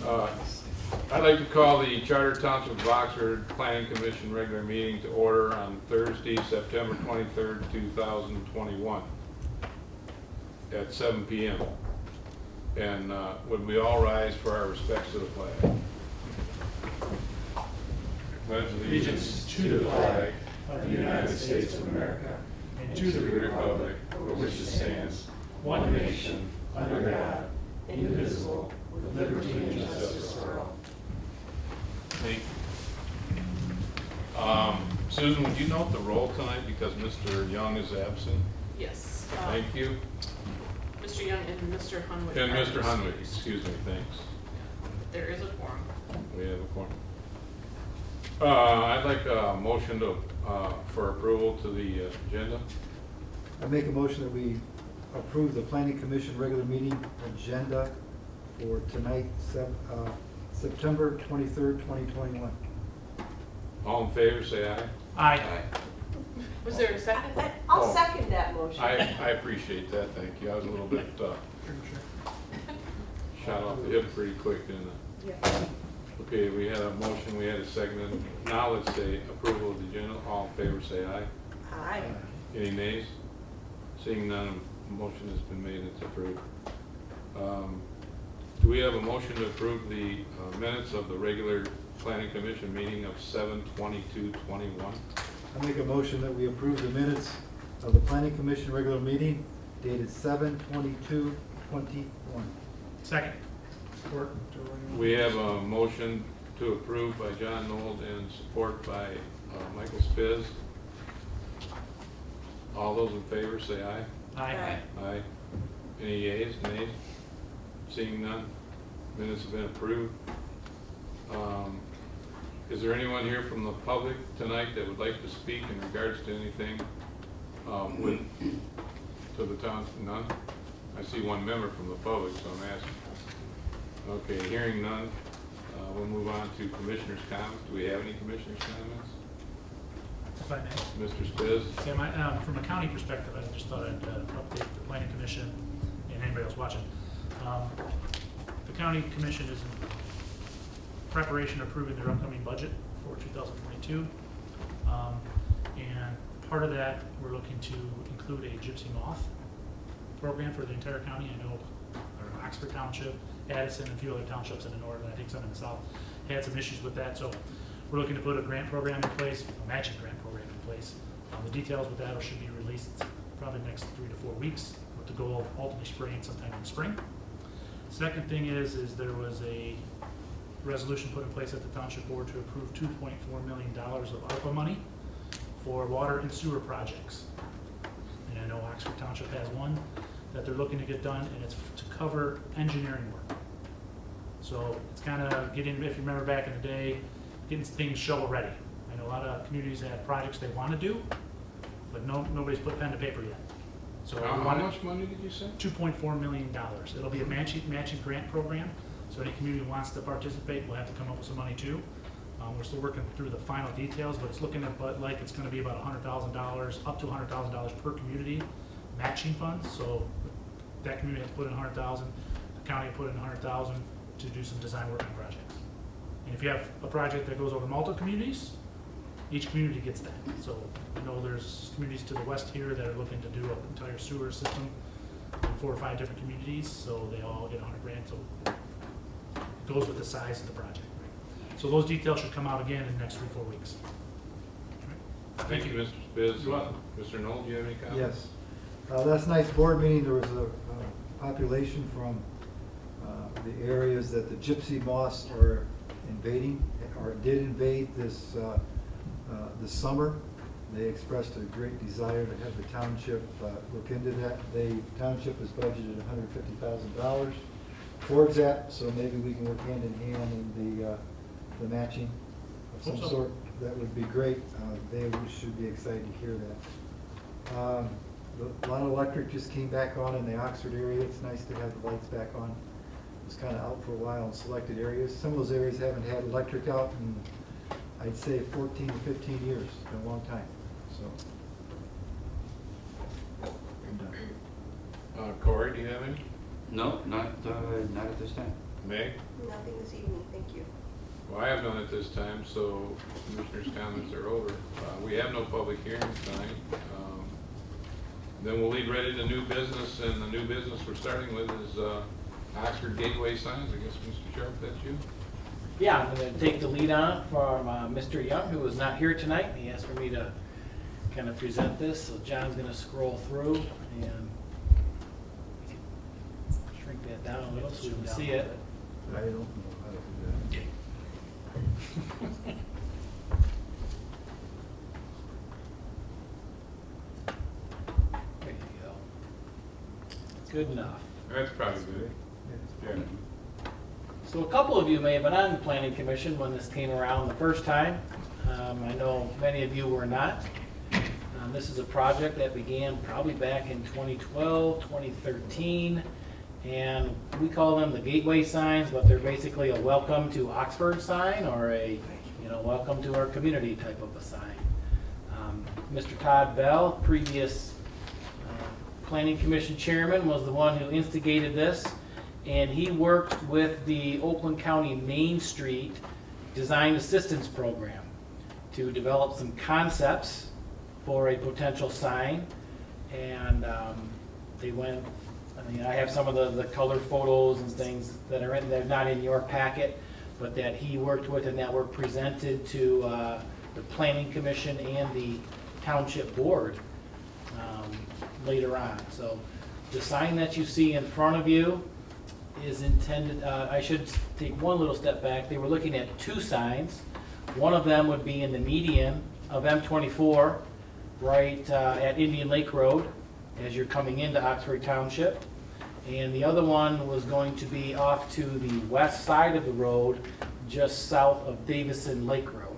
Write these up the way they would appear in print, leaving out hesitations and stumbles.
I'd like to call the Charter Township of Oxford Planning Commission regular meeting to order on Thursday, September 23rd, 2021 at 7 p.m. And would we all rise for our respects to the flag? Pledge Allegiance to the flag of the United States of America and to the republic for which it stands, one nation, under God, indivisible, with liberty and justice for all. Thank you. Susan, would you note the roll tonight because Mr. Young is absent? Yes. Thank you. Mr. Young and Mr. Hunwick. And are Mr. Hunwick, excused. excuse me, thanks. There is a quorum. We have a quorum. I'd like a motion to, for approval to the agenda. I make a motion that we approve the Planning Commission regular meeting agenda for tonight, September 23rd, 2021. All in favor, say aye. Aye. Was there a second? I'll Oh. second that motion. I appreciate that, thank you. I was a little bit shot off the hip pretty quick, didn't I? Yeah. Okay, we had a motion, we had a second. Now let's say approval of the agenda. All in favor, say aye. Aye. Any nays? Seeing none, motion has been made and it's approved. Do we have a motion to approve the minutes of the regular Planning Commission meeting of 7/22/21? I make a motion that we approve the minutes of the Planning Commission regular meeting dated 7/22/21. Second. Support. We have a motion to approve by John Nold and support by Michael Spiz. All those in favor say aye. Aye. Aye. Any yeas, nays? Seeing none, minutes have been approved. Is there anyone here from the public tonight that would like to speak in regards to anything to the town? None? I see one member from the public, so I'm asking. Okay, hearing none, we'll move on to commissioners' comments. Do we have any commissioners' comments? If I may. Mr. Spiz? Yeah, from a county perspective, I just thought I'd update the planning commission and anybody else watching. The county commission is in preparation of approving their upcoming budget for 2022. And part of that, we're looking to include a gypsy moth program for the entire county. I know Oxford Township, Addison, and a few other townships in the north, and I think some in the south, had some issues with that. So we're looking to put a grant program in place, a matching grant program in place. The details with that should be released probably the next 3 to 4 weeks with the goal of ultimately spraying sometime in the spring. Second thing is there was a resolution put in place at the Township Board to approve $2.4 million of ARPA money for water and sewer projects. And I know Oxford Township has one that they're looking to get done, and it's to cover engineering work. So it's kind of getting, if you remember back in the day, getting things shovel ready. I know a lot of communities have projects they want to do, but nobody's put pen to paper yet. So How much money did you say? $2.4 million. It'll be a matching grant program, so any community who wants to participate will have to come up with some money too. We're still working through the final details, but it's looking at like it's going to be about $100,000, up to $100,000 per community matching funds. So that community has to put in $100,000, the county put in $100,000 to do some design work on projects. And if you have a project that goes over multiple communities, each community gets that. So I know there's communities to the west here that are looking to do an entire sewer system in 4 or 5 different communities, so they all get $100,000. So it goes with the size of the project. So those details should come out again in the next 3 or 4 weeks. All right. Thank you, Mr. Spiz. You're welcome. Mr. Knoll, do you have any comments? Yes. Last night's board meeting, there was a population from the areas that the gypsy moths are invading, or did invade this summer. They expressed a great desire to have the township look into that. The township has budgeted $150,000 towards that, so maybe we can work hand in hand in the matching of some Hope so. sort. That would be great. They should be excited to hear that. The Line Electric just came back on in the Oxford area. It's nice to have the lights back on. It was kind of out for a while in selected areas. Some of those areas haven't had electric out in, I'd say, 14 to 15 years. It's been a long time. So, I'm done. Corey, do you have any? No, not at this time. Meg? Nothing this evening, thank you. Well, I have none at this time, so commissioners' comments are over. We have no public hearings tonight. Then we'll lead right into new business, and the new business we're starting with is Oxford Gateway signs. I guess, Mr. Sharp, that's you? Yeah, I'm going to take the lead on it from Mr. Young, who is not here tonight. He asked for me to kind of present this, so John's going to scroll through and shrink that down a little so we can see it. I don't know how to do that. There you go. Good enough. That's probably good. Yeah. So a couple of you may have been on the planning commission when this came around the first time. I know many of you were not. This is a project that began probably back in 2012, 2013, and we call them the gateway signs, but they're basically a welcome to Oxford sign or a, welcome to our community type of a sign. Mr. Todd Bell, previous planning commission chairman, was the one who instigated this, and he worked with the Oakland County Main Street Design Assistance Program to develop some concepts for a potential sign. And they went, I have some of the color photos and things that are they're not in your packet, but that he worked with and that were presented to the Planning Commission and the Township Board later on. So the sign that you see in front of you is intended, I should take one little step back. They were looking at two signs. One of them would be in the median of M24, right at Indian Lake Road, as you're coming into Oxford Township. And the other one was going to be off to the west side of the road, just south of Davison Lake Road.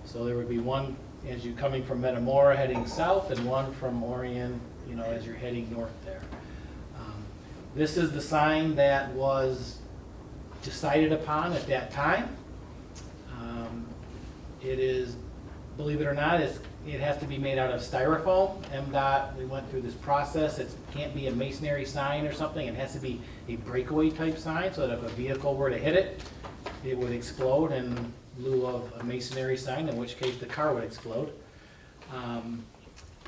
So there would be one as you're coming from Metamora heading south, and one from Orion, as you're heading north there. This is the sign that was decided upon at that time. It is, believe it or not, it has to be made out of styrofoam. MDOT, we went through this process. It can't be a masonry sign or something. It has to be a breakaway type sign so that if a vehicle were to hit it, it would explode in lieu of a masonry sign, in which case the car would explode.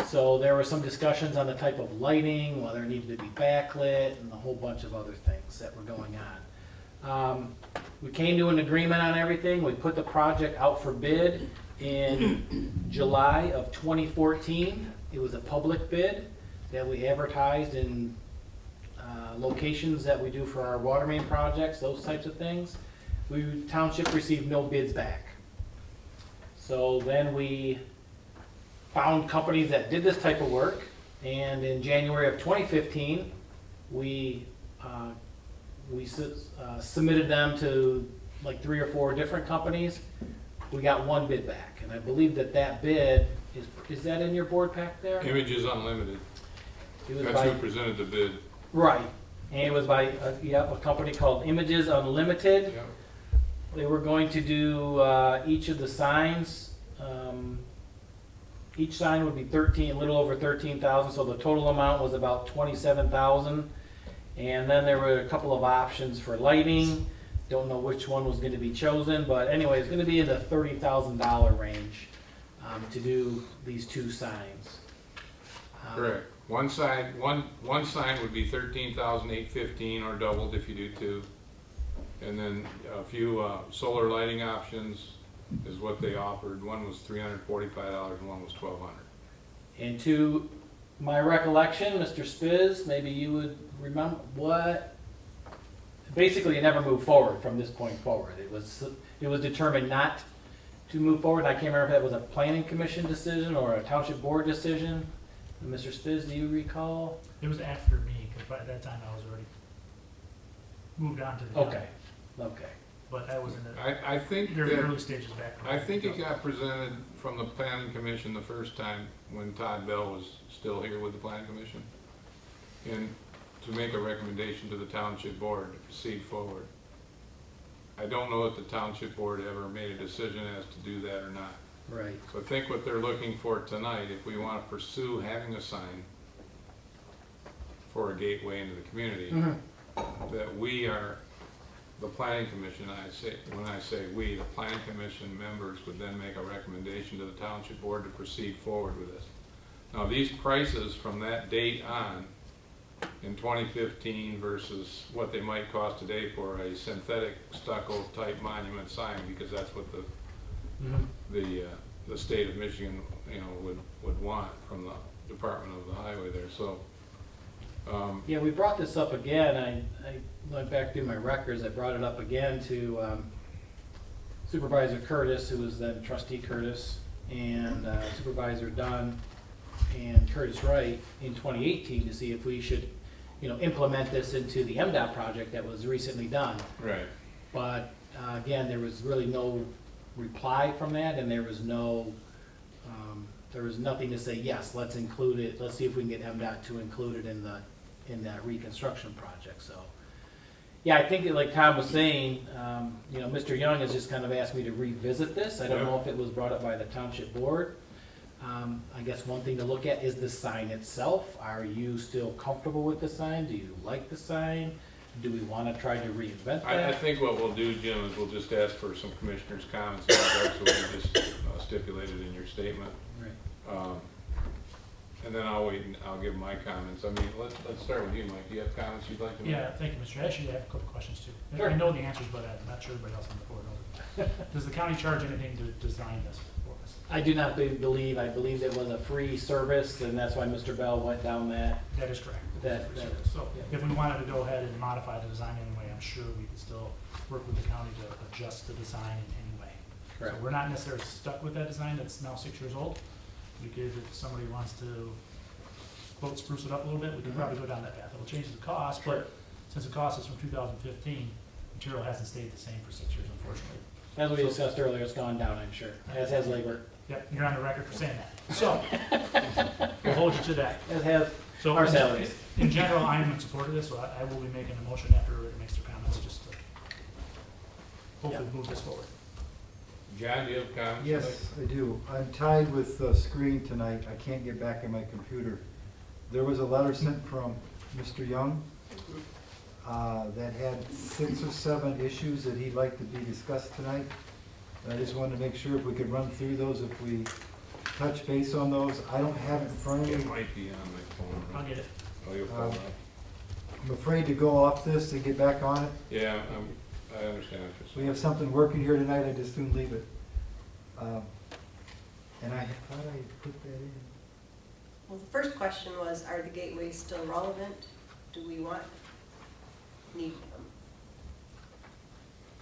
So there were some discussions on the type of lighting, whether it needed to be backlit, and a whole bunch of other things that were going on. We came to an agreement on everything. We put the project out for bid in July of 2014. It was a public bid that we advertised in locations that we do for our water main projects, those types of things. Township received no bids back. So then we found companies that did this type of work, and in January of 2015, we submitted them to like 3 or 4 different companies. We got one bid back, and I believe that bid is that in your board pack there? Images Unlimited. It was That's by, who presented the bid. right, and it was by a company called Images Unlimited. Yep. They were going to do each of the signs. Each sign would be a little over 13,000, so the total amount was about 27,000. And then there were a couple of options for lighting. Don't know which one was going to be chosen, but anyway, it's going to be in the $30,000 range to do these 2 signs. Correct. One sign would be $13,815, or doubled if you do 2. And then a few solar lighting options is what they offered. One was $345 and one was $1,200. And to my recollection, Mr. Spiz, maybe you would remember what. Basically, it never moved forward from this point forward. It was determined not to move forward. I can't remember if that was a planning commission decision or a township board decision. And Mr. Spiz, do you recall? It was after me, because by that time I was already moved on to the county. Okay. But I was in the I think very that, early stages back. I think it got presented from the planning commission the first time when Todd Bell was still here with the planning commission, and to make a recommendation to the township board to proceed forward. I don't know if the township board ever made a decision as to do that or not. Right. So I think what they're looking for tonight, if we want to pursue having a sign for a gateway into the community, that we are the planning commission, when I say we, the planning commission members would then make a recommendation to the township board to proceed forward with this. Now, these prices from that date on in 2015 versus what they might cost today for a synthetic stucco type monument sign, because that's what the state of Michigan, would want from the Department of the Highway there. So, Yeah, we brought this up again. I went back through my records. I brought it up again to Supervisor Curtis, who was then Trustee Curtis, and Supervisor Dunn and Curtis Wright in 2018 to see if we should, implement this into the MDOT project that was recently done. right. But again, there was really no reply from that, and there was nothing to say, yes, let's include it. Let's see if we can get MDOT to include it in that reconstruction project. So, yeah, I think that, like Tom was saying, Mr. Young has just kind of asked me to revisit this. I don't know if it was brought up by the township board. I guess one thing to look at is the sign itself. Are you still comfortable with the sign? Do you like the sign? Do we want to try to reinvent that? I think what we'll do, Jim, is we'll just ask for some commissioners' comments about that, so we can just stipulate it in your statement. Right. And then I'll wait and I'll give my comments. I mean, let's start with you, Mike. Do you have comments you'd like to make? Yeah, thank you, Mr. Actually, I have a couple questions too. And Sure. I know the answers, but I'm not sure everybody else on the board knows. Does the county charge anything to design this for us? I do not believe, I believe it was a free service, and that's why Mr. Bell went down that. That is correct. That- So yeah. if we wanted to go ahead and modify the design anyway, I'm sure we could still work with the county to adjust the design in any way. Correct. So we're not necessarily stuck with that design that's now 6 years old. We could, if somebody wants to quote spruce it up a little bit, we could probably go down that path. It'll change the cost, but since the cost is from 2015, material hasn't stayed the same for 6 years, unfortunately. As we discussed earlier, it's gone down, I'm sure, as has labor, Yep, you're on the record for saying that. So, we'll hold you to that. as has So our salaries. in general, I am in support of this, so I will be making a motion after it makes their comments, just to hopefully move this forward. John, do you have comments? Yes, I do. I'm tied with the screen tonight. I can't get back on my computer. There was a letter sent from Mr. Young that had 6 or 7 issues that he'd like to be discussed tonight. And I just wanted to make sure if we could run through those, if we touch base on those. I don't have it in front of It me. might be on my phone. I'll get it. Oh, you'll pull it up. I'm afraid to go off this and get back on it. Yeah, I understand what you're We saying. have something working here tonight, I just soon leave it. And I thought I put that in. Well, the first question was, are the gateways still relevant? Do we need them?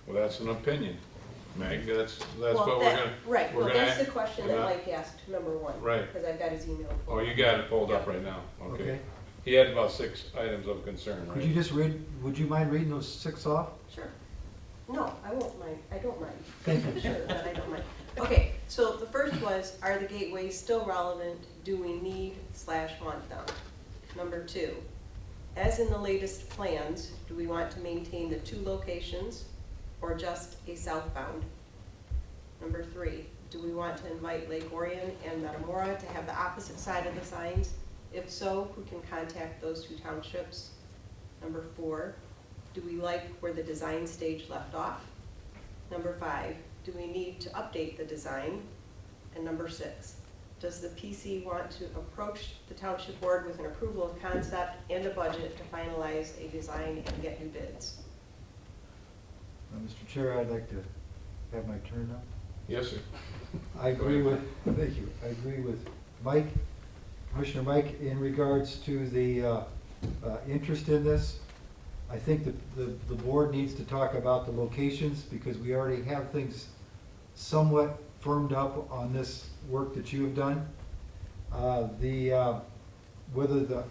Well, that's an opinion, Meg. That's Well, what we're gonna. Right, we're well, gonna- that's the question that we're Mike asked, number one. Right. Because I've got his email. Oh, you got it pulled up right now. Okay. Okay. He had about 6 items of concern, Could you right? just read, would you mind reading those 6 off? Sure. No, I won't mind, I don't mind. Thank you. Sure, that I don't mind. Okay, so the first was, are the gateways still relevant? Do we need/want them? Number 2, as in the latest plans, do we want to maintain the 2 locations or just a southbound? Number 3, do we want to invite Lake Orion and Metamora to have the opposite side of the signs? If so, who can contact those 2 townships? Number 4, do we like where the design stage left off? Number 5, do we need to update the design? And number 6, does the PC want to approach the township board with an approval of concept and a budget to finalize a design and get new bids? Mr. Chair, I'd like to have my turn now. Yes, sir. I agree with, thank you, I agree with Mike, Commissioner Mike, in regards to the interest in this. I think the board needs to talk about the locations, because we already have things somewhat firmed up on this work that you have done. Whether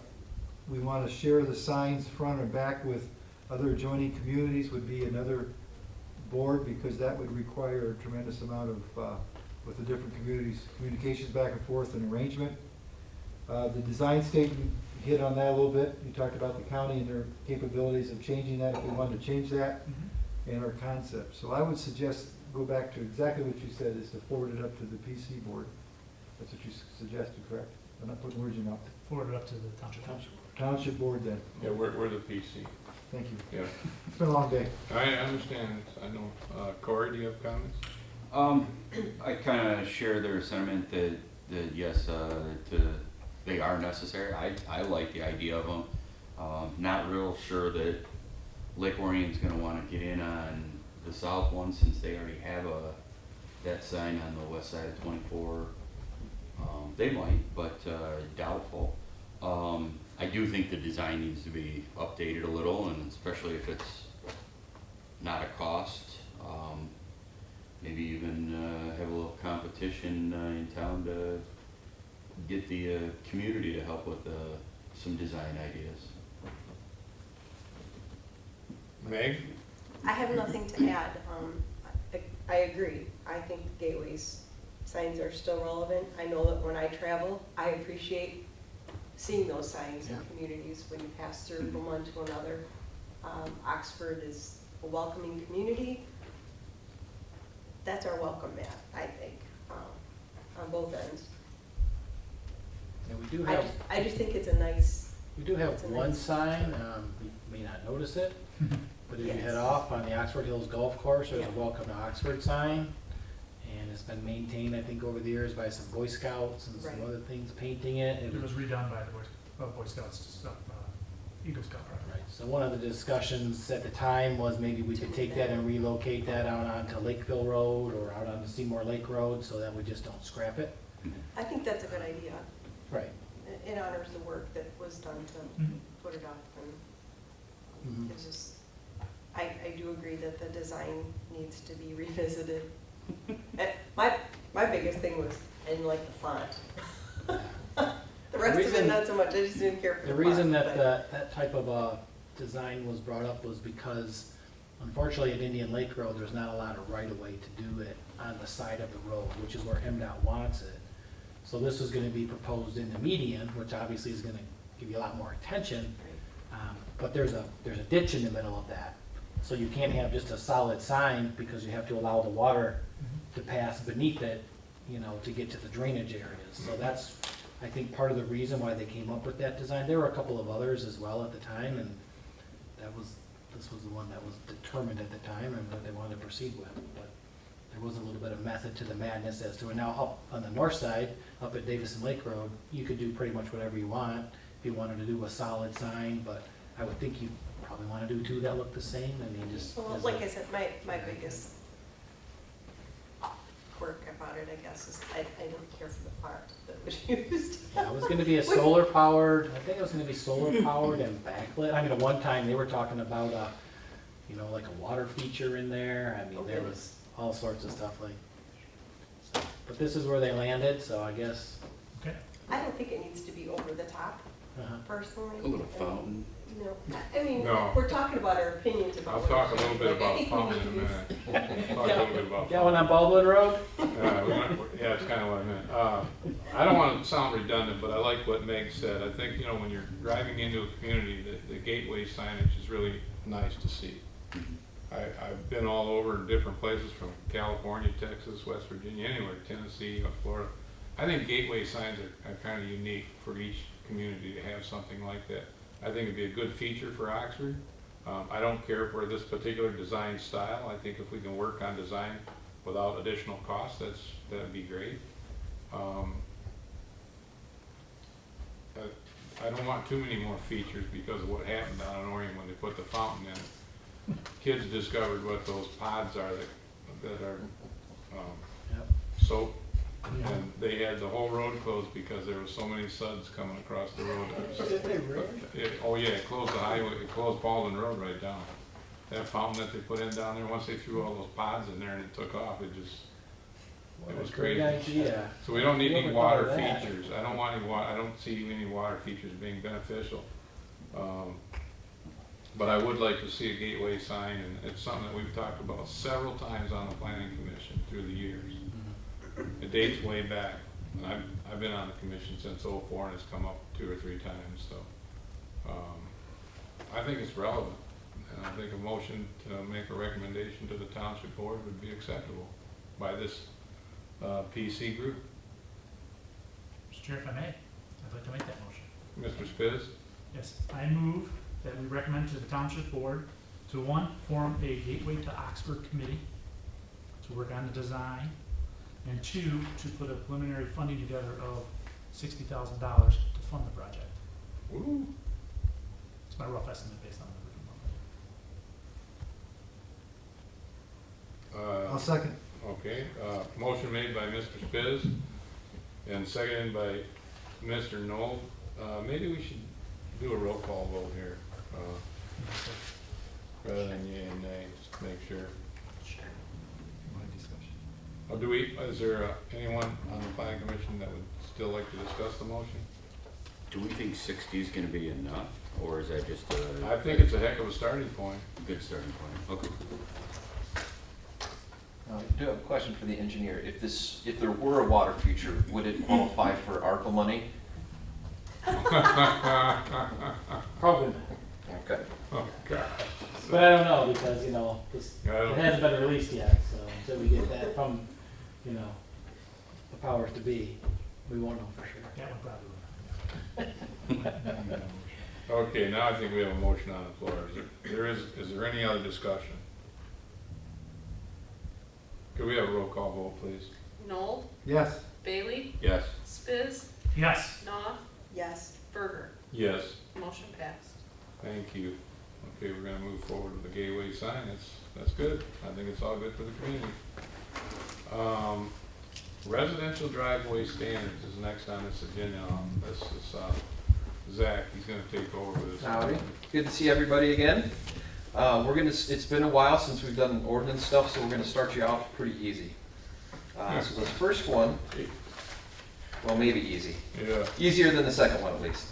we want to share the signs front or back with other adjoining communities would be another board, because that would require a tremendous amount of, with the different communities, communications back and forth and arrangement. The design statement hit on that a little bit. You talked about the county and their capabilities of changing that if we wanted to change that, and our concept. So I would suggest, go back to exactly what you said, is to forward it up to the PC board. That's what you suggested, correct? I'm not putting words in your mouth. Forward it up to the township. Township board then. Yeah, we're the PC. Thank you. Yeah, It's been a long day. I understand, I know. Corey, do you have comments? I kind of share their sentiment that yes, they are necessary. I like the idea of them. Not real sure that Lake Orion's gonna wanna get in on the south one since they already have that sign on the west side of 24. They might, but doubtful. I do think the design needs to be updated a little, and especially if it's not a cost. Maybe even have a little competition in town to get the community to help with some design ideas. Meg? I have nothing to add. I agree. I think gateways signs are still relevant. I know that when I travel, I appreciate seeing those signs in communities when you pass through from one to another. Oxford is a welcoming community. That's our welcome mat, I think, on both ends. And we do have, I just think it's a nice, we do have it's a one nice- sign, you may not notice it, but as you Yes. head off on the Oxford Hills Golf Course, there's a Yeah. welcome to Oxford sign. And it's been maintained, I think, over the years by some Boy Scouts and some Right. other things painting it. It was redone by the Boy Scouts stuff, Eagle Scout project. Right, so one of the discussions at the time was maybe we could take that and relocate that out onto Lakeville Road or out onto Seymour Lake Road so that we just don't scrap it. I think that's a good idea. Right. It honors the work that was done to Mhm. put it up, and Mhm. it's just, I do agree that the design needs to be revisited. And my biggest thing was, I didn't like the font. The rest of it, reason- not so much, I just didn't care for the The font. reason that but- that type of design was brought up was because unfortunately at Indian Lake Road, there's not a lot of right of way to do it on the side of the road, which is where MDOT wants it. So this was gonna be proposed in the median, which obviously is gonna give you a lot more attention. But there's a ditch in the middle of that. So you can't have just a solid sign because you have to allow the water to pass beneath it, you know, to get to the drainage areas. So that's, I think, part of the reason why they came up with that design. There were a couple of others as well at the time, and this was the one that was determined at the time and that they wanted to proceed with. But there was a little bit of method to the madness as to it. Now, up on the north side, up at Davison Lake Road, you could do pretty much whatever you want. If you wanted to do a solid sign, but I would think you probably want to do two that look the same. I mean, just. Well, as like a- I said, my biggest quirk about it, I guess, is I didn't care for the font that was used. Yeah, it was gonna be a solar powered, I think it was gonna be solar powered and backlit. I mean, at one time, they were talking about you know, like a water feature in there. I mean, there Okay. was all sorts of stuff like. So, but this is where they landed, so I guess. Okay, I don't think it needs to be over the top, uh personally. A little fountain. No, I mean, No. we're talking about our opinions about. I'll what talk a it little should bit be. Like, I about think we fountain in a need to minute. use- Talk a little bit about Got one fountain. on Baldwin Road? Yeah, it's kind of what I meant. I don't want to sound redundant, but I like what Meg said. I think, you know, when you're driving into a community, the gateway signage is really nice to see. I've been all over in different places from California, Texas, West Virginia, anywhere, Tennessee, Florida. I think gateway signs are kind of unique for each community to have something like that. I think it'd be a good feature for Oxford. I don't care for this particular design style. I think if we can work on design without additional cost, that'd be great. I don't want too many more features because of what happened down in Orion when they put the fountain in. Kids discovered what those pods are that are Yep. soap, and they had the whole road closed because there was so many suds coming across the road. Did they really? Oh yeah, it closed the highway, it closed Baldwin Road right down. That fountain that they put in down there, once they threw all those pods in there and it took off, it just, What it a was great crazy. idea. So we don't need any Whoever water thought of that? features. I don't want any I don't see any water features being beneficial. But I would like to see a gateway sign, and it's something that we've talked about several times on the planning commission through the years. It dates way back, and I've been on the commission since '04, and it's come up 2 or 3 times, so. I think it's relevant, and I think a motion to make a recommendation to the township board would be acceptable by this PC group. Mr. Chair, if I may, I'd like to make that motion. Mr. Spiz? Yes, I move that we recommend to the township board to, one, form a Gateway to Oxford committee to work on the design, and two, to put a preliminary funding together of $60,000 to fund the project. Woo. It's my rough estimate based on the original. I'll second. Okay, motion made by Mr. Spiz and seconded by Mr. Knoll. Maybe we should do a roll call vote here, rather than yea and nay, just to make sure. Sure. My discussion. Oh, is there anyone on the planning commission that would still like to discuss the motion? Do we think 60 is gonna be enough, or is that just a? I think it's a heck of a starting point. Good starting point, okay. I do have a question for the engineer. If there were a water feature, would it qualify for ARPA money? Probably not. Okay. Oh, gosh. But I don't know, because, you know, this, I don't- it hasn't been released yet, so until we get that from, you know, the powers to be, we won't know for sure. That one probably would. Okay, now I think we have a motion on the floor. Is there any other discussion? Could we have a roll call vote, please? Knoll, Yes. Bailey, Yes. Spiz, Yes. Knopf, Yes. Berger. Yes. Motion passed. Thank you. Okay, we're gonna move forward with the gateway sign. That's good. I think it's all good for the community. Residential driveway standards is next on this agenda. This is, Zach, he's gonna take over this. Howdy. Good to see everybody again. It's been a while since we've done ordinance stuff, so we're gonna start you off pretty easy. So the first one, well, maybe easy. Yeah. Easier than the second one, at least.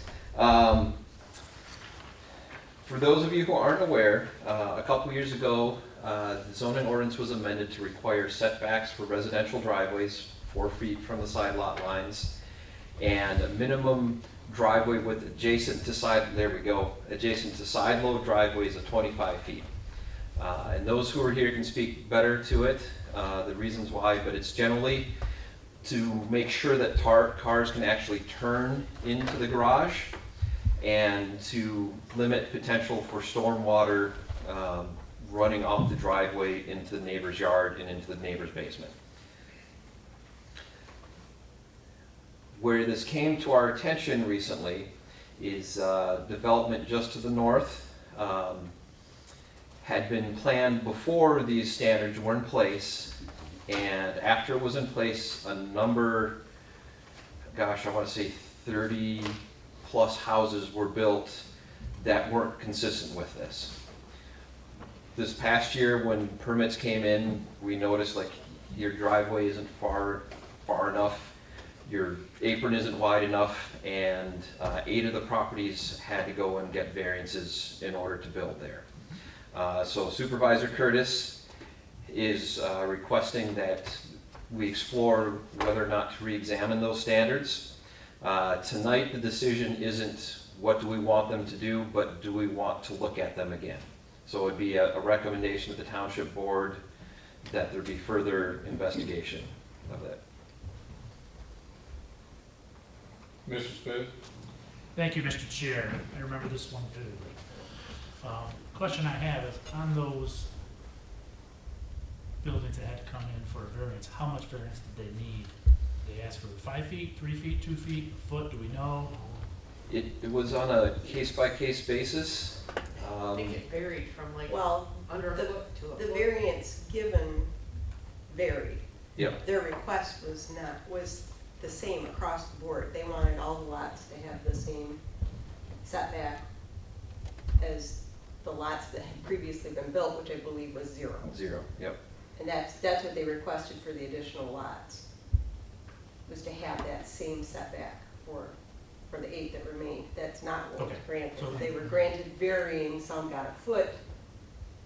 For those of you who aren't aware, a couple years ago, the zoning ordinance was amended to require setbacks for residential driveways 4 feet from the side lot lines, and a minimum driveway width adjacent to side load driveways of 25 feet. And those who are here can speak better to it, the reasons why, but it's generally to make sure that cars can actually turn into the garage, and to limit potential for stormwater running off the driveway into the neighbor's yard and into the neighbor's basement. Where this came to our attention recently is development just to the north had been planned before these standards were in place, and after it was in place, a number, gosh, I want to say 30 plus houses were built that weren't consistent with this. This past year, when permits came in, we noticed like your driveway isn't far enough, your apron isn't wide enough, and 8 of the properties had to go and get variances in order to build there. So Supervisor Curtis is requesting that we explore whether or not to re-examine those standards. Tonight, the decision isn't what do we want them to do, but do we want to look at them again. So it would be a recommendation of the Township Board that there be further investigation of that. Mr. Spiz? Thank you, Mr. Chair. I remember this one vividly. Question I have is, on those buildings that had to come in for a variance, how much variance did they need? Did they ask for 5 feet, 3 feet, 2 feet, a foot, do we know? It was on a case-by-case basis. I think it varied from like Well, under a the- foot to a the foot. variance given varied. Yep. Their request was the same across the board. They wanted all the lots to have the same setback as the lots that had previously been built, which I believe was 0. 0, yep. And that's what they requested for the additional lots, was to have that same setback for the 8 that remained. That's not what was Okay. granted. So- They were granted varying, some got a foot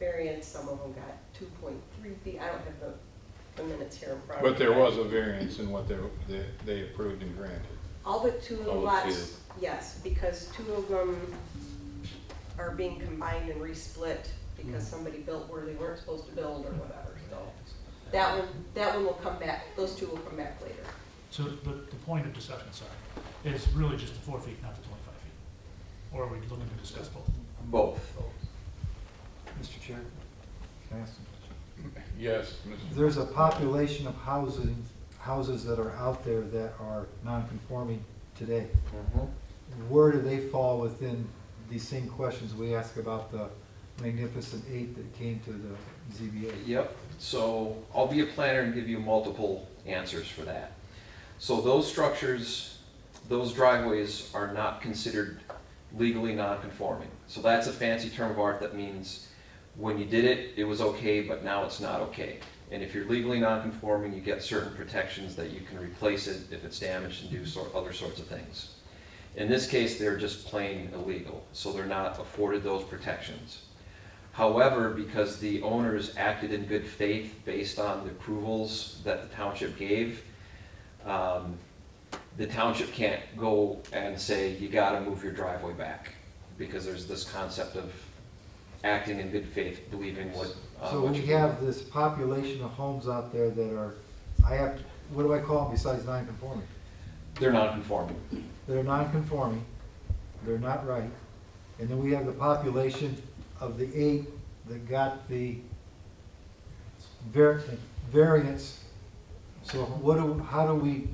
variance, some of them got 2.3 feet. I don't have the minutes here in front of me. But there was a variance in what they approved and granted. All but 2 of the All but lots, yes, because 2 of them are being combined and resplit because somebody built where they weren't supposed to build or whatever, so. That one will come back, those 2 will come back later. So the point of discussion, sorry, is really just the 4 feet, not the 25 feet? Or are we looking to discuss both? Both. Mr. Chair, can I ask? Yes, Mr. There's a population of houses that are out there that are non-conforming today. Where do they fall within these same questions we ask about the Magnificent Eight that came to the ZBA? Yep, so I'll be a planner and give you multiple answers for that. So those structures, those driveways are not considered legally non-conforming. So that's a fancy term of art that means when you did it, it was okay, but now it's not okay. And if you're legally non-conforming, you get certain protections that you can replace it if it's damaged and do other sorts of things. In this case, they're just plain illegal, so they're not afforded those protections. However, because the owners acted in good faith based on the approvals that the township gave, the township can't go and say, you gotta move your driveway back, because there's this concept of acting in good faith, believing what So what we you're doing. have this population of homes out there that are, what do I call them besides non-conforming? They're non-conforming. They're non-conforming, they're not right. And then we have the population of the 8 that got the variance. So how do we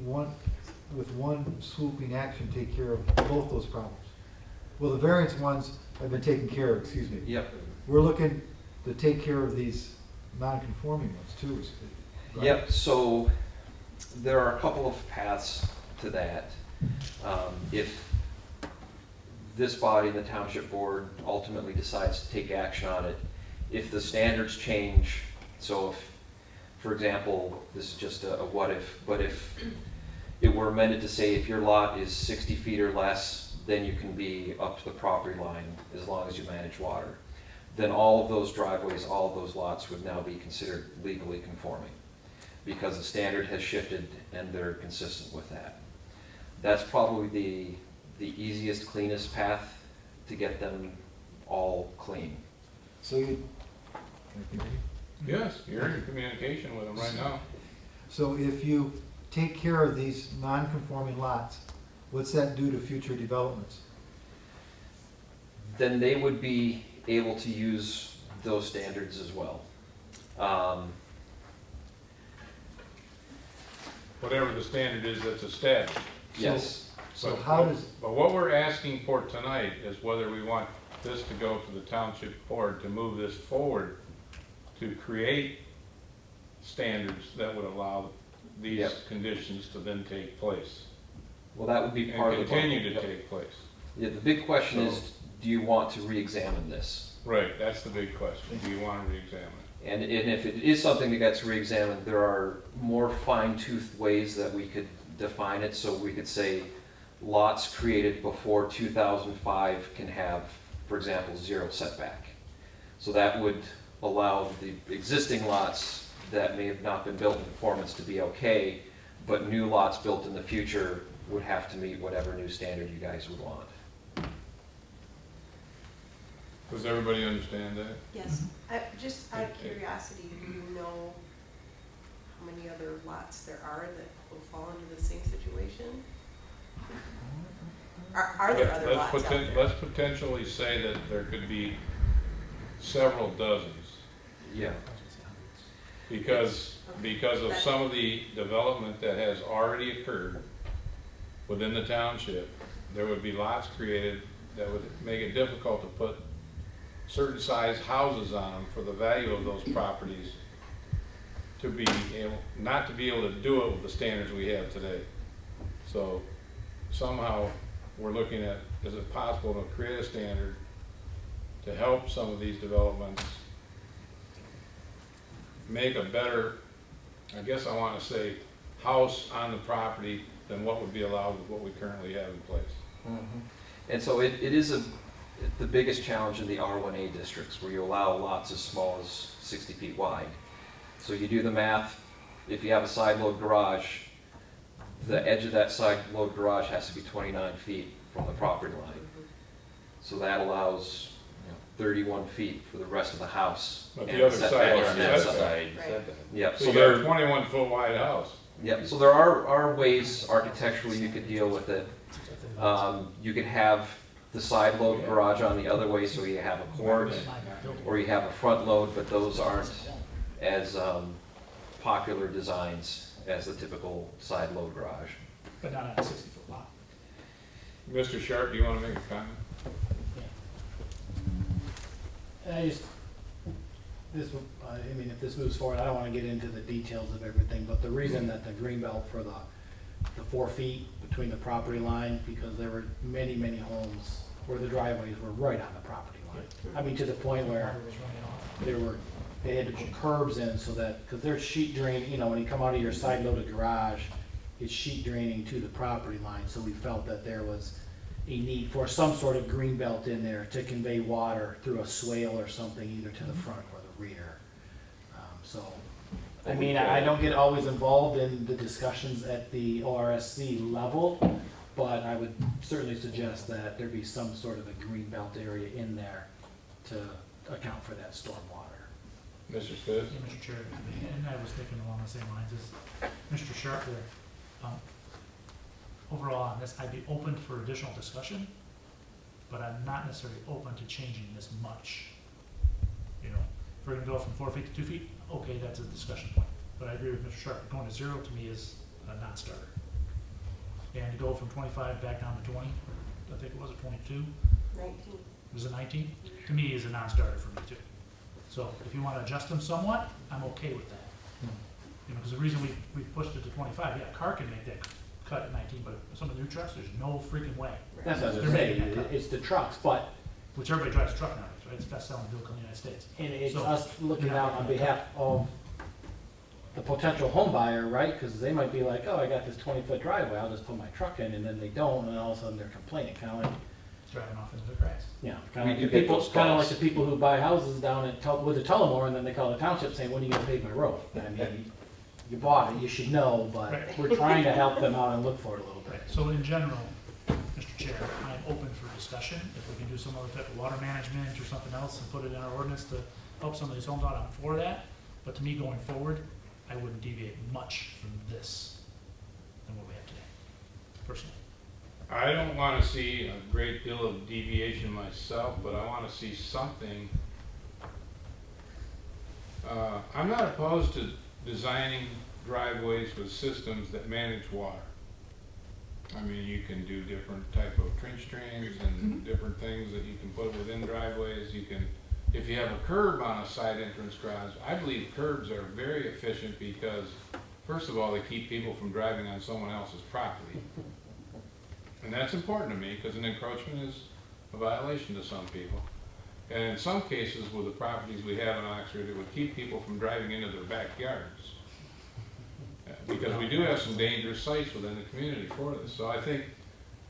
with one swooping action, take care of both those problems? Well, the variance ones have been taken care of, excuse me. Yep. We're looking to take care of these non-conforming ones too. Right? Yep, so there are a couple of paths to that. If this body, the township board, ultimately decides to take action on it, if the standards change, so if, for example, this is just a what if, but if it were amended to say if your lot is 60 feet or less, then you can be up to the property line as long as you manage water, then all of those driveways, all of those lots would now be considered legally conforming because the standard has shifted and they're consistent with that. That's probably the easiest, cleanest path to get them all clean. So you, Yes, you're in communication with them right now. so if you take care of these non-conforming lots, what's that do to future developments? Then they would be able to use those standards as well. Whatever the standard is that's established. Yes. So how does, But what we're asking for tonight is whether we want this to go to the township board to move this forward to create standards that would allow these Yep. conditions to then take place. Well, that would be part of And the continue to Yep. take place. Yeah, the big question So- is, do you want to re-examine this? Right, that's the big question. Do you want to re-examine it? And if it is something that gets re-examined, there are more fine-toothed ways that we could define it. So we could say lots created before 2005 can have, for example, 0 setback. So that would allow the existing lots that may have not been built in conformance to be okay, but new lots built in the future would have to meet whatever new standard you guys would want. Does everybody understand that? Yes, just out of curiosity, do you know how many other lots there are that will fall into the same situation? Are there other lots out there? Let's potentially say that there could be several dozens. Yeah. Because of some of the development that has already occurred within the township, there would be lots created that would make it difficult to put certain size houses on them for the value of those properties to be able, not to be able to do it with the standards we have today. So somehow we're looking at, is it possible to create a standard to help some of these developments make a better, I guess I want to say, house on the property than what would be allowed with what we currently have in place. And so it is the biggest challenge in the R1A districts, where you allow lots as small as 60 feet wide. So you do the math, if you have a side load garage, the edge of that side load garage has to be 29 feet from the property line. So that allows 31 feet for the rest of the house. But and the other setback side on is that setback. side. Yep, So so you got a there, 21-foot wide house. yep, so there are ways architecturally you could deal with it. You could have the side load garage on the other way, so you have a court, or you have a front load, but those aren't as popular designs as the typical side load garage. But not on a 60-foot lot. Mr. Sharp, do you want to make a comment? I just, I mean, if this moves forward, I don't want to get into the details of everything, but the reason that the green belt for the 4 feet between the property line, because there were many, many homes where the driveways were right on the property line. I mean, to the point where Water was running off. they had to put curbs in so that, because there's sheet drain, you know, when you come out of your side loaded garage, it's sheet draining to the property line, so we felt that there was a need for some sort of green belt in there to convey water through a swale or something, either to the front or the rear. So, I mean, I don't get always involved in the discussions at the ORSC level, but I would certainly suggest that there be some sort of a green belt area in there to account for that storm water. Mr. Spitz? Yeah, Mr. Chair, and I was thinking along the same lines as Mr. Sharp there. Overall on this, I'd be open for additional discussion, but I'm not necessarily open to changing this much. You know, if we're gonna go from 4 feet to 2 feet, okay, that's a discussion point. But I agree with Mr. Sharp, going to 0 to me is a non-starter. And to go from 25 back down to 20, I think it was a 22, 19. was it 19? To me is a non-starter for me too. So if you wanna adjust them somewhat, I'm okay with that. You know, because the reason we pushed it to 25, yeah, a car can make that cut at 19, but some of the new trucks, there's no freaking way. That's what I was They're gonna say, making that cut. it's the trucks, but, Which everybody drives a truck nowadays, right? It's the best-selling vehicle in the United States. and it's So, us looking you're not out on making that behalf of the potential home buyer, right? Because they might be like, oh, I got this 20-foot driveway, I'll just put my truck in, and then they don't, and all of a sudden they're complaining, kind of like, Driving off into the grass. yeah, We kind of do like the get people, those kind of like calls. the people who buy houses down at, with the Tullamore, and then they call the township saying, when are you gonna pave my road? I mean, you bought it, you should know, but Right. we're trying to help them out and look for it a little bit. Right, so in general, Mr. Chair, I'm open for discussion. If we can do some other type of water management or something else and put it in our ordinance to help some of these homes out, I'm for that. But to me, going forward, I wouldn't deviate much from this than what we have today, personally. I don't want to see a great deal of deviation myself, but I want to see something. I'm not opposed to designing driveways with systems that manage water. I mean, you can do different type of trench drains and different things that you can put within driveways. You can, if you have a curb on a side entrance garage, I believe curbs are very efficient because, first of all, they keep people from driving on someone else's property. And that's important to me because an encroachment is a violation to some people. And in some cases with the properties we have in Oxford, it would keep people from driving into their backyards. Because we do have some dangerous sites within the community for this. So I think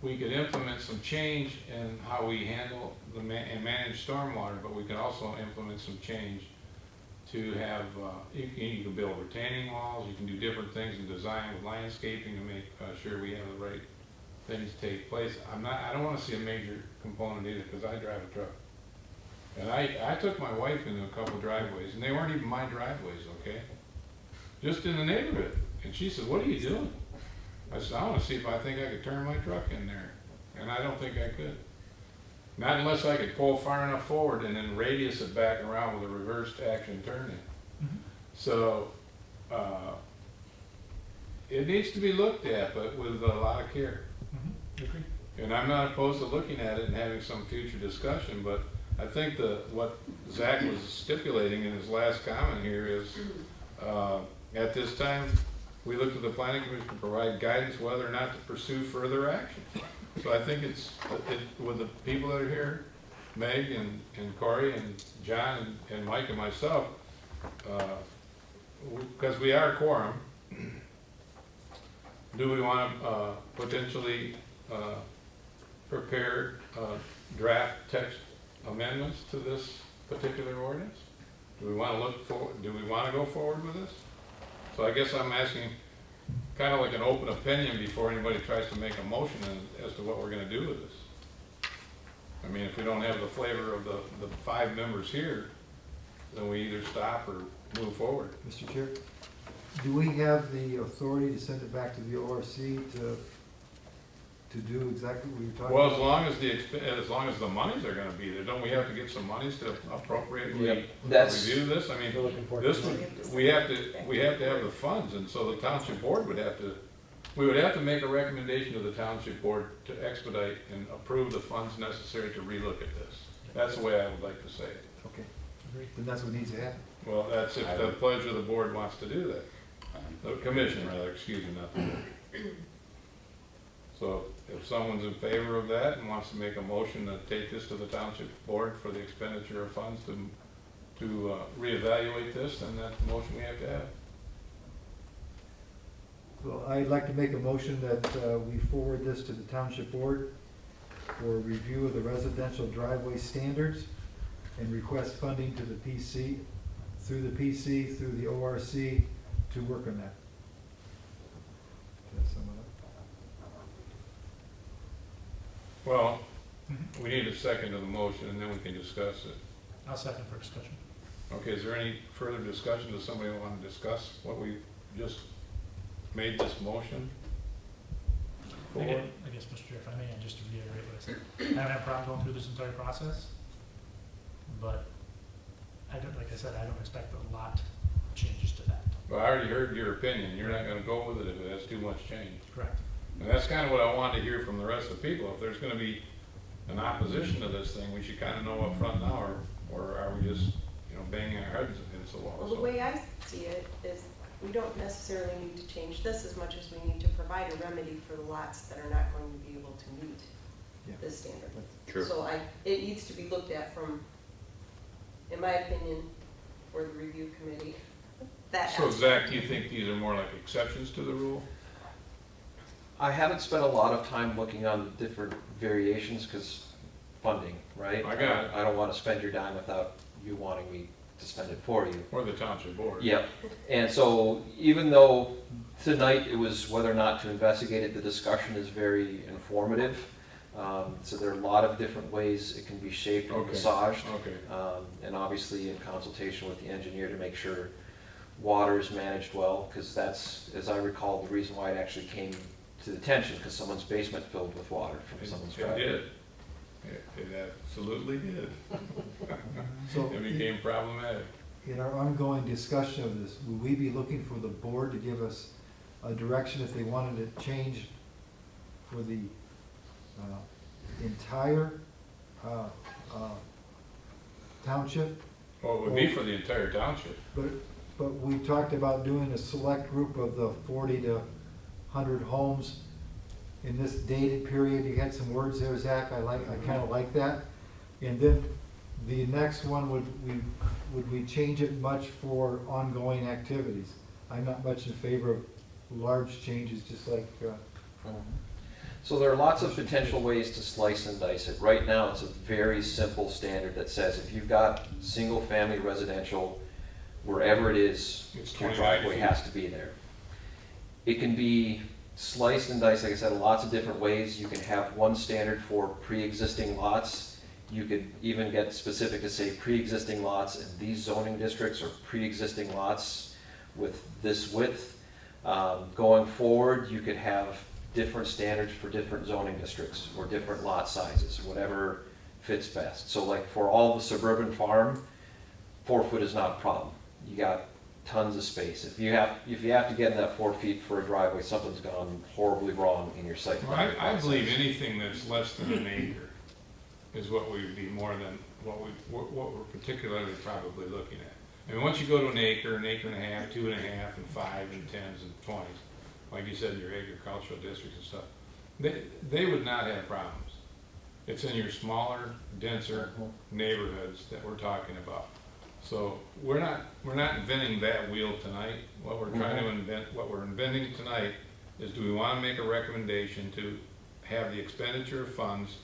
we could implement some change in how we handle and manage stormwater, but we could also implement some change to have, you can build retaining walls, you can do different things in design with landscaping to make sure we have the right things take place. I don't want to see a major component either because I drive a truck. And I took my wife into a couple driveways and they weren't even my driveways, okay? Just in the neighborhood. And she said, what are you doing? I said, I want to see if I think I could turn my truck in there. And I don't think I could. Not unless I could pull far enough forward and then radius it back around with a reversed action turning. So, it needs to be looked at, but with a lot of care. Agree. And I'm not opposed to looking at it and having some future discussion, but I think what Zach was stipulating in his last comment here is, at this time, we look to the planning commission to provide guidance whether or not to pursue further action. So I think with the people that are here, Meg and Corey and John and Mike and myself, because we are a quorum, do we want to potentially prepare draft text amendments to this particular ordinance? Do we want to go forward with this? So I guess I'm asking kind of like an open opinion before anybody tries to make a motion as to what we're going to do with this. I mean, if we don't have the flavor of the 5 members here, then we either stop or move forward. Mr. Chair, do we have the authority to send it back to the ORC to do exactly what you're talking Well, about? as long as the monies are gonna be there, don't we have to get some monies to appropriately Yep, that's- review this? I mean, We're looking for. this would, we have to have the funds, and so the township board would have to, we would have to make a recommendation to the township board to expedite and approve the funds necessary to relook at this. That's the way I would like to say it. Okay, Agreed. then that's what needs to happen. Well, that's if the pleasure of the board wants to do that. The commission, rather, excuse me, not the board. So if someone's in favor of that and wants to make a motion to take this to the township board for the expenditure of funds to reevaluate this, then that's the motion we have to have. So I'd like to make a motion that we forward this to the township board for review of the residential driveway standards and request funding to the PC, through the ORC, to work on that. Did I sum it up? Well, we need a second to the motion, and then we can discuss it. I'll second for discussion. Okay, is there any further discussion? Does somebody want to discuss what we just made this motion for? I guess, Mr. Chair, if I may, and just to reiterate what I said, I haven't had a problem going through this entire process, but I don't, like I said, I don't expect a lot of changes to that. Well, I already heard your opinion. You're not gonna go with it if it has too much change. Correct. And that's kind of what I wanted to hear from the rest of the people. If there's gonna be an opposition to this thing, we should kind of know up front now, or are we just, banging our heads against the wall? Well, the way I see it is, we don't necessarily need to change this as much as we need to provide a remedy for the lots that are not going to be able to meet Yeah. this standard. True. So it needs to be looked at from, in my opinion, for the review committee, that So aspect. Zach, do you think these are more like exceptions to the rule? I haven't spent a lot of time looking on different variations, because funding, right? I got it. I don't want to spend your dime without you wanting me to spend it for you. Or the township board? Yep, and so even though tonight it was whether or not to investigate it, the discussion is very informative. So there are a lot of different ways it can be shaped and Okay. massaged. Okay. And obviously in consultation with the engineer to make sure water is managed well, because that's, as I recall, the reason why it actually came to the attention, because someone's basement filled with water from someone's It driveway. did. It absolutely did. So It became problematic. in our ongoing discussion of this, will we be looking for the board to give us a direction if they wanted to change for the entire township? Well, it would be for the entire township. But we talked about doing a select group of the 40 to 100 homes in this dated period. You had some words there, Zach, I kind of like that. And then the next one, would we change it much for ongoing activities? I'm not much in favor of large changes, just like, So there are lots of potential ways to slice and dice it. Right now, it's a very simple standard that says if you've got single-family residential, wherever it is, It's your 29 driveway feet. has to be there. It can be sliced and diced, like I said, in lots of different ways. You can have one standard for pre-existing lots. You could even get specific to say pre-existing lots in these zoning districts or pre-existing lots with this width. Going forward, you could have different standards for different zoning districts or different lot sizes, whatever fits best. So like for all the suburban farm, 4 foot is not a problem. You got tons of space. If you have to get in that 4 feet for a driveway, something's gone horribly wrong in your site. Well, plan I believe process. anything that's less than an acre is what we'd be more than, what we're particularly probably looking at. I mean, once you go to an acre and a half, 2.5, and 5, and 10s, and 20s, like you said, in your agricultural districts and stuff, they would not have problems. It's in your smaller, denser neighborhoods that we're talking about. So we're not inventing that wheel tonight. What we're trying to invent, what we're inventing tonight is, do we want to make a recommendation to have the expenditure of funds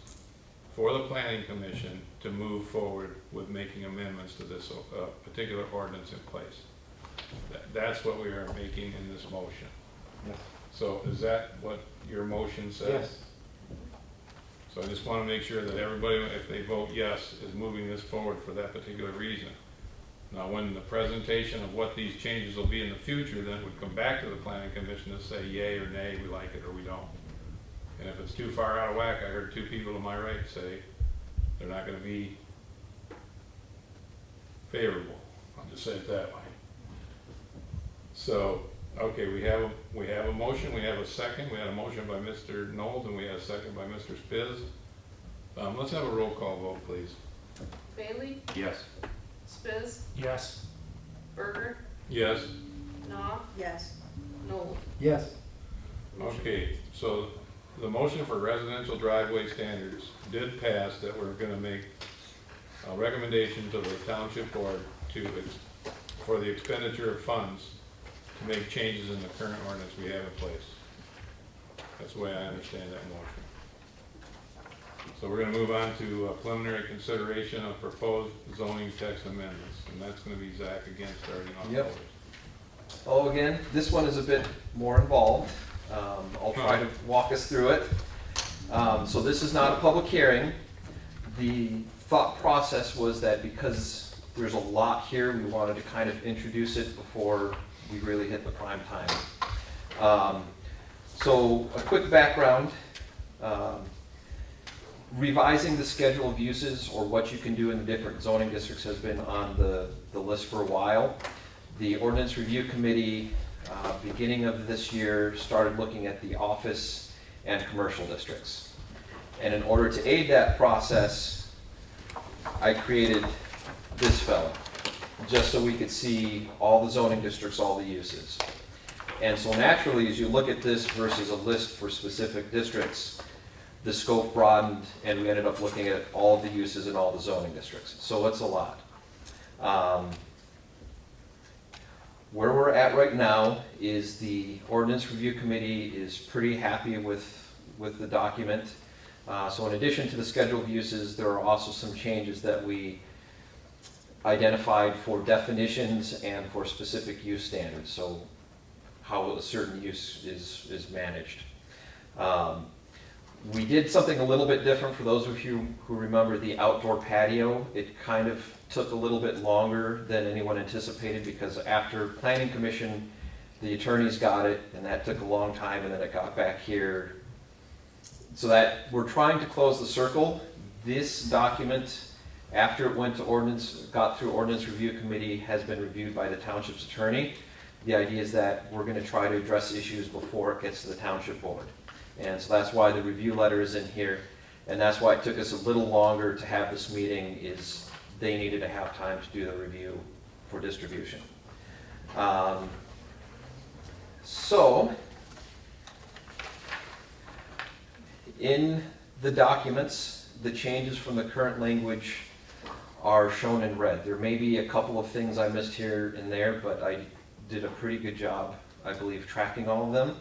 for the planning commission to move forward with making amendments to this particular ordinance in place? That's what we are making in this motion. Yes. So is that what your motion says? Yes. So I just want to make sure that everybody, if they vote yes, is moving this forward for that particular reason. Now, when the presentation of what these changes will be in the future, then would come back to the planning commission to say yay or nay, we like it or we don't. And if it's too far out of whack, I heard two people to my right say they're not gonna be favorable. I'll just say it that way. So, okay, we have a motion, we have a second. We had a motion by Mr. Knowles and we had a second by Mr. Spiz. Let's have a roll call vote, please. Bailey, Yes. Spiz, Yes. Berger, Yes? Knopf, Yes. Noel. Yes. Okay, so the motion for residential driveway standards did pass, that we're gonna make a recommendation to the township board for the expenditure of funds to make changes in the current ordinance we have in place. That's the way I understand that motion. So we're gonna move on to preliminary consideration of proposed zoning text amendments, and that's gonna be Zach again, starting off. Yep. first. Oh, again, this one is a bit more involved. I'll try to walk us through it. So this is not a public hearing. The thought process was that because there's a lot here, we wanted to kind of introduce it before we really hit the prime time. So a quick background. Revising the schedule of uses, or what you can do in the different zoning districts, has been on the list for a while. The Ordinance Review Committee, beginning of this year, started looking at the office and commercial districts. And in order to aid that process, I created this fellow, just so we could see all the zoning districts, all the uses. And so naturally, as you look at this versus a list for specific districts, the scope broadened, and we ended up looking at all of the uses in all the zoning districts. So it's a lot. Where we're at right now is the Ordinance Review Committee is pretty happy with the document. So in addition to the schedule of uses, there are also some changes that we identified for definitions and for specific use standards, so how a certain use is managed. We did something a little bit different for those of you who remember the outdoor patio. It kind of took a little bit longer than anyone anticipated, because after Planning Commission, the attorneys got it, and that took a long time, and then it got back here. So that we're trying to close the circle. This document, after it went to got through Ordinance Review Committee, has been reviewed by the township's attorney. The idea is that we're going to try to address issues before it gets to the township board. And so that's why the review letter is in here, and that's why it took us a little longer to have this meeting, is they needed to have time to do the review for distribution. So, in the documents, the changes from the current language are shown in red. There may be a couple of things I missed here and there, but I did a pretty good job, I believe, tracking all of them.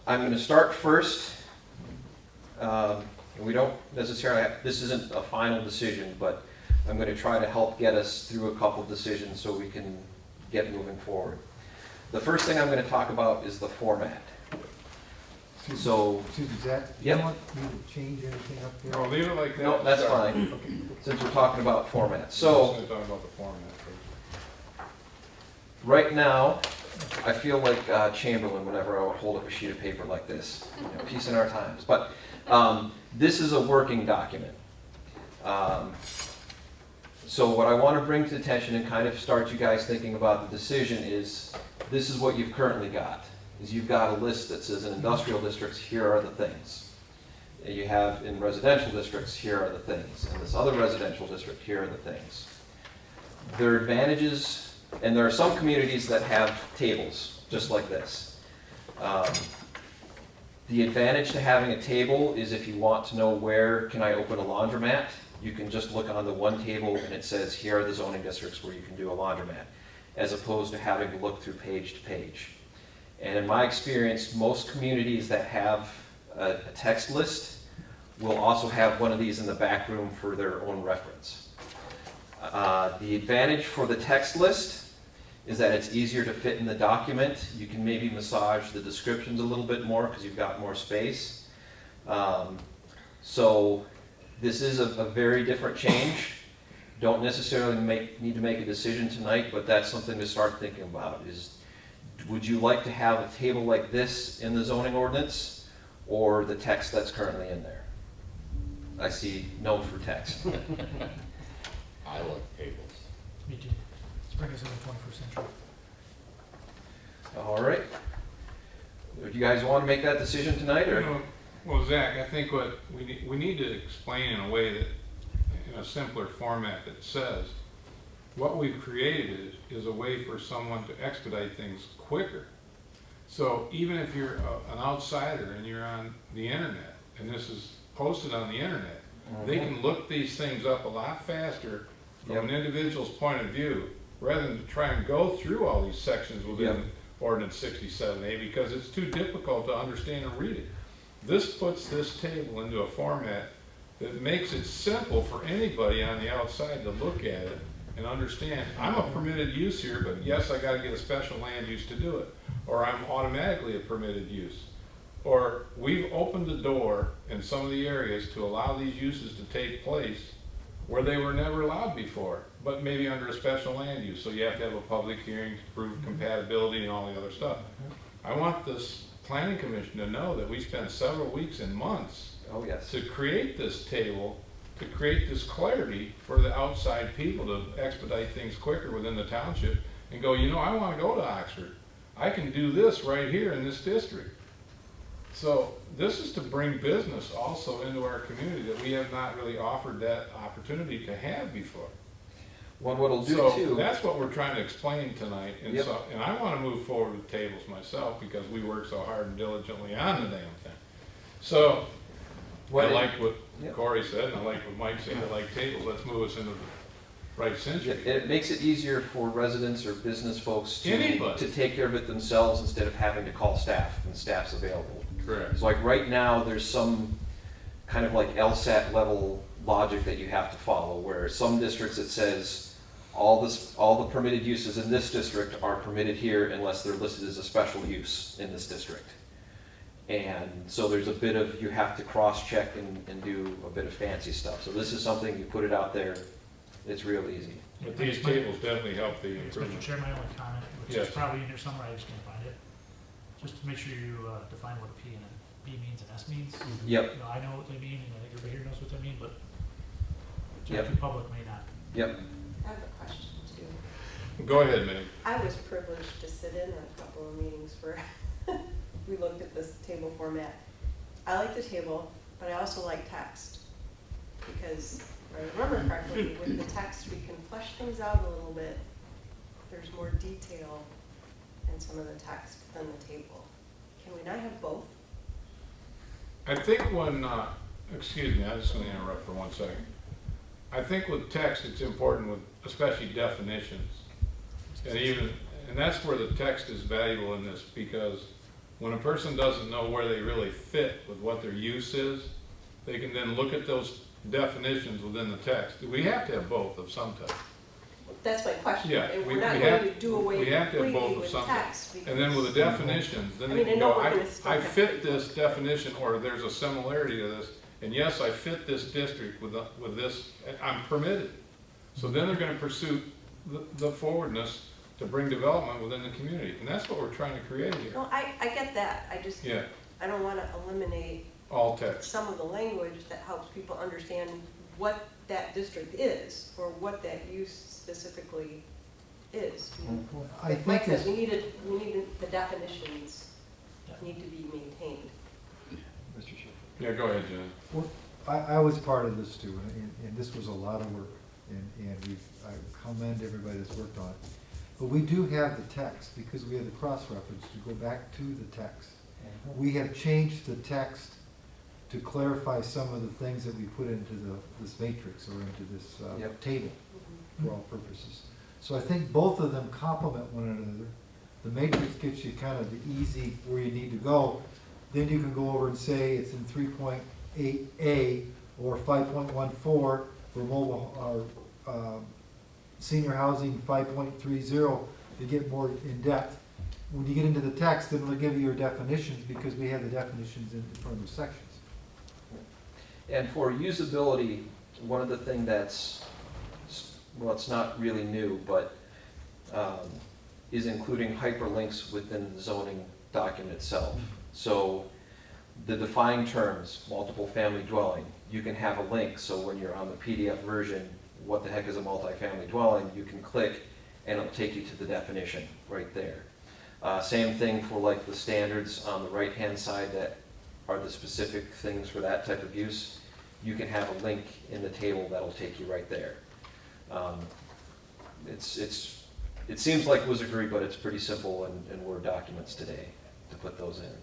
I'm going to start first. We don't necessarily this isn't a final decision, but I'm going to try to help get us through a couple decisions so we can get moving forward. The first thing I'm going to talk about is the format. So, Excuse me, Zach, do you Yep. want me to change anything up here? No, leave it like that. no, that's Start. fine, since we're talking about format. We're So, just gonna talk about the format first. right now, I feel like Chamberlain whenever I would hold up a sheet of paper like this. Peace in our times. But this is a working document. So what I want to bring to attention and kind of start you guys thinking about the decision is, this is what you've currently got. Is you've got a list that says in industrial districts, here are the things. You have in residential districts, here are the things. In this other residential district, here are the things. There are advantages, and there are some communities that have tables, just like this. The advantage to having a table is if you want to know where can I open a laundromat, you can just look on the one table and it says, here are the zoning districts where you can do a laundromat, as opposed to having to look through page to page. And in my experience, most communities that have a text list will also have one of these in the back room for their own reference. The advantage for the text list is that it's easier to fit in the document. You can maybe massage the descriptions a little bit more because you've got more space. So this is a very different change. Don't necessarily need to make a decision tonight, but that's something to start thinking about. Is, would you like to have a table like this in the zoning ordinance? or the text that's currently in there? I see no for text. I like tables. Me too. Let's bring us into the 21st century. All right. Do you guys want to make that decision tonight, You or? know, well, Zach, I think what we need to explain in a way that, in a simpler format that says, what we've created is a way for someone to expedite things quicker. So even if you're an outsider and you're on the internet, and this is posted on the internet, they can look these things up a lot faster from Yep. an individual's point of view, rather than to try and go through all these sections within Yep. Ordinance 67A, because it's too difficult to understand and read it. This puts this table into a format that makes it simple for anybody on the outside to look at it and understand, I'm a permitted use here, but yes, I gotta get a special land use to do it. Or I'm automatically a permitted use. Or we've opened the door in some of the areas to allow these uses to take place where they were never allowed before, but maybe under a special land use. So you have to have a public hearing to prove compatibility and all the other stuff. I want this planning commission to know that we spent several weeks and months Oh, yes. to create this table, to create this clarity for the outside people to expedite things quicker within the township and go, you know, I want to go to Oxford. I can do this right here in this district. So this is to bring business also into our community that we have not really offered that opportunity to have before. One what it'll do So too. that's what we're trying to explain tonight. And Yep. so, and I want to move forward with tables myself because we work so hard and diligently on the damn thing. So What I it- liked what Yep. Corey said, and I like what Mike said, I like tables, let's move us into the right century. It makes it easier for residents or business folks Anybody. to take care of it themselves instead of having to call staff, and staff's available. Correct. So like right now, there's some kind of like LSAT level logic that you have to follow, where some districts it says all the permitted uses in this district are permitted here unless they're listed as a special use in this district. And so there's a bit of, you have to cross-check and do a bit of fancy stuff. So this is something, you put it out there, it's real easy. But these tables definitely help the Mr. improvement. Chair, my only comment, which Yes. is probably in here somewhere, I just can't find it. Just to make sure you define what a P and a B means and S means. Yep, You know, I know what they mean, and I think everybody here knows what they mean, but the Yep. general public may not. yep. I have a question too. Go ahead, Meg. I was privileged to sit in on a couple of meetings where we looked at this table format. I like the table, but I also like text. Because if I remember correctly, with the text, we can flesh things out a little bit. There's more detail in some of the text than the table. Can we not have both? I think when, excuse me, I'm just gonna interrupt for 1 second. I think with text, it's important with, especially definitions. And that's where the text is valuable in this, because when a person doesn't know where they really fit with what their use is, they can then look at those definitions within the text. We have to have both of some type. That's my question. Yeah, And we we're not have- going to do away we have to have completely both of with something. text. And then with the definitions, then I they mean, I can know go, we're gonna still I have fit to- this definition, or there's a similarity to this, and yes, I fit this district with this, and I'm permitted. So then they're gonna pursue the forwardness to bring development within the community, and that's what we're trying to create here. No, I get that. I just, Yeah, I don't want to eliminate all text. some of the language that helps people understand what that district is, or what that use specifically is. I Like Mike think said, it's, we needed, the definitions need to be maintained. Mr. Chair. Yeah, go ahead, Jen. well, I was part of this too, and this was a lot of work, and I commend everybody that's worked on it. But we do have the text, because we have the cross-reference to go back to the text. We have changed the text to clarify some of the things that we put into this matrix or into this Yep. table for all purposes. So I think both of them complement one another. The matrix gets you kind of the easy where you need to go. Then you can go over and say it's in 3.8A or 5.14 for mobile, or senior housing 5.30 to get more in depth. When you get into the text, then it'll give you your definitions, because we have the definitions in front of the sections. And for usability, one of the things that's, well, it's not really new, but is including hyperlinks within the zoning document itself. So the defined terms, multiple family dwelling, you can have a link, so when you're on the PDF version, what the heck is a multifamily dwelling, you can click and it'll take you to the definition right there. Same thing for like the standards on the right-hand side that are the specific things for that type of use. You can have a link in the table that'll take you right there. It seems like wizardry, but it's pretty simple in Word documents today to put those in.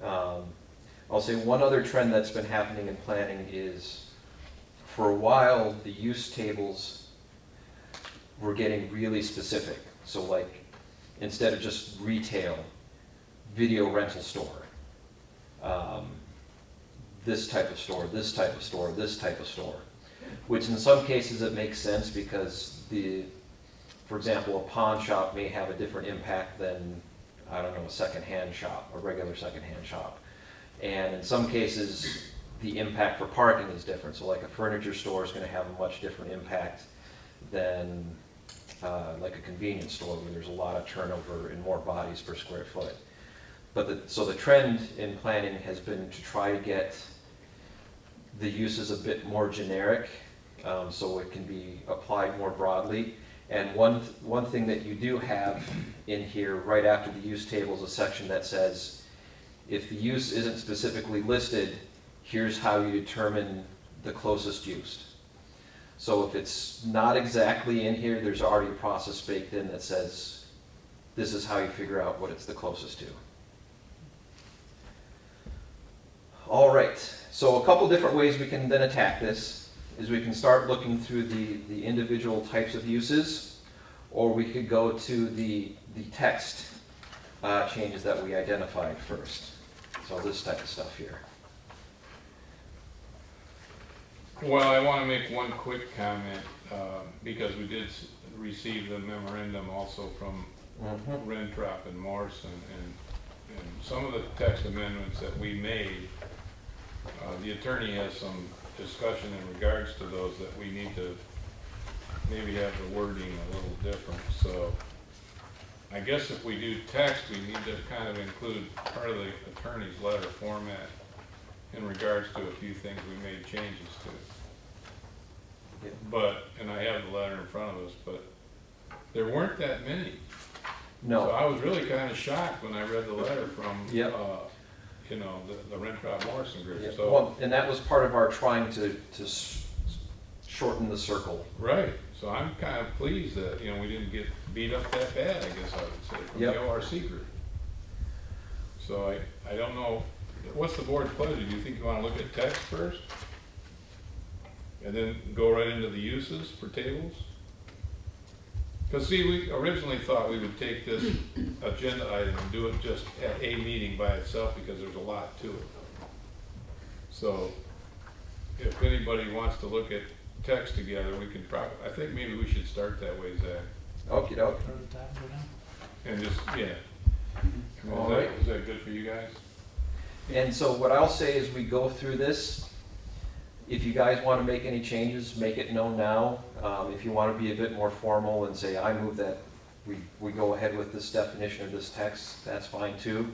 I'll say one other trend that's been happening in planning is, for a while, the use tables were getting really specific. So like, instead of just retail, video rental store, this type of store, this type of store, this type of store, which in some cases it makes sense because for example, a pawn shop may have a different impact than, I don't know, a secondhand shop, a regular secondhand shop. And in some cases, the impact for parking is different. So like a furniture store is going to have a much different impact than like a convenience store where there's a lot of turnover and more bodies per square foot. But so the trend in planning has been to try to get the uses a bit more generic, so it can be applied more broadly. And one thing that you do have in here right after the use table is a section that says, if the use isn't specifically listed, here's how you determine the closest use. So if it's not exactly in here, there's already a process baked in that says, this is how you figure out what it's the closest to. All right, so a couple different ways we can then attack this is we can start looking through the individual types of uses, or we could go to the text changes that we identified first. So this type of stuff here. Well, I want to make one quick comment, because we did receive the memorandum also from Rentrop and Morrison, and some of the text amendments that we made, the attorney has some discussion in regards to those that we need to maybe have the wording a little different. So I guess if we do text, we need to kind of include part of the attorney's letter format in regards to a few things we made changes to. Yeah. But, and I have the letter in front of us, but there weren't that many. No. So I was really kind of shocked when I read the letter from, Yep. you know, the Rentrop Morrison group. Yeah. So, Well, and that was part of our trying to shorten the circle. right. So I'm kind of pleased that, you know, we didn't get beat up that bad, I guess I would say, from Yep. the ORC group. So I don't know, what's the board's pleasure? Do you think you want to look at text first? And then go right into the uses for tables? Because see, we originally thought we would take this agenda item and do it just at a meeting by itself because there's a lot to it. So if anybody wants to look at text together, we can probably, I think maybe we should start that way, Zach. Okie doke. Go to the top, go down. And just, yeah. All right. Is that good for you guys? And so what I'll say is we go through this. If you guys want to make any changes, make it known now. If you want to be a bit more formal and say, I move that we go ahead with this definition or this text, that's fine too.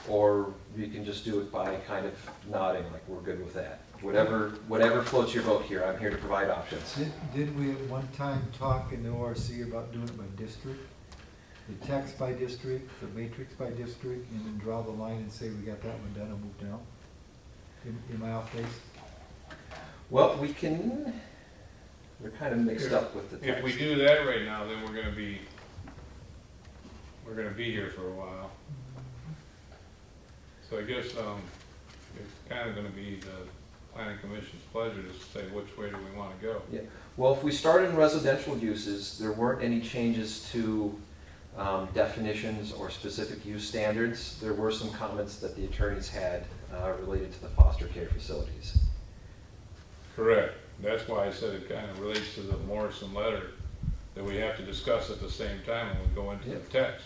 Or you can just do it by kind of nodding, like we're good with that. Whatever floats your boat here, I'm here to provide options. Didn't we at one time talk in the ORC about doing it by district? The text by district, the matrix by district, and then draw the line and say we got that one done and move down? Am I off base? Well, we can, we're kind of mixed up with the text. If we do that right now, then we're gonna be here for a while. So I guess, it's kind of gonna be the planning commission's pleasure to say which way do we wanna go. Yeah. Well, if we start in residential uses, there weren't any changes to definitions or specific use standards. There were some comments that the attorneys had related to the foster care facilities. Correct. That's why I said it kind of relates to the Morrison letter that we have to discuss at the same time when we go into the text.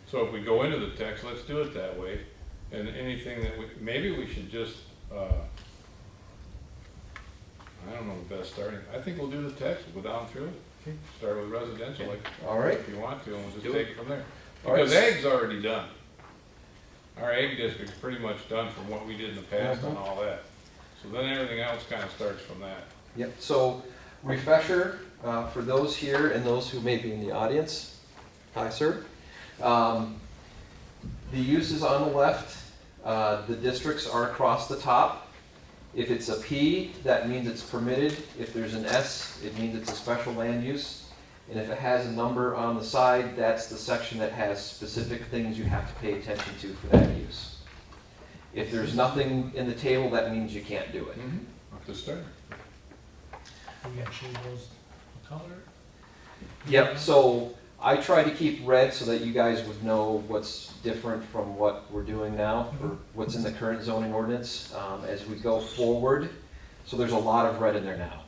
So if we go into the text, let's do it that way. And anything that maybe we should just, I don't know the best starting. I think we'll do the text, we'll go down through it. Okay. Start with residential, like, All right. if you want to, and we'll just Do take it. it from there. All right. Because ag's already done. our ag district's pretty much done from what we did in the past on all that. So then everything else kind of starts from that. Yep, so refresher, for those here and those who may be in the audience. Hi, sir. The use is on the left. The districts are across the top. If it's a P, that means it's permitted. If there's an S, it means it's a special land use. And if it has a number on the side, that's the section that has specific things you have to pay attention to for that use. If there's nothing in the table, that means you can't do it. Off the start. Are we gonna show those the color? Yep, so I try to keep red so that you guys would know what's different from what we're doing now, or what's in the current zoning ordinance as we go forward. So there's a lot of red in there now.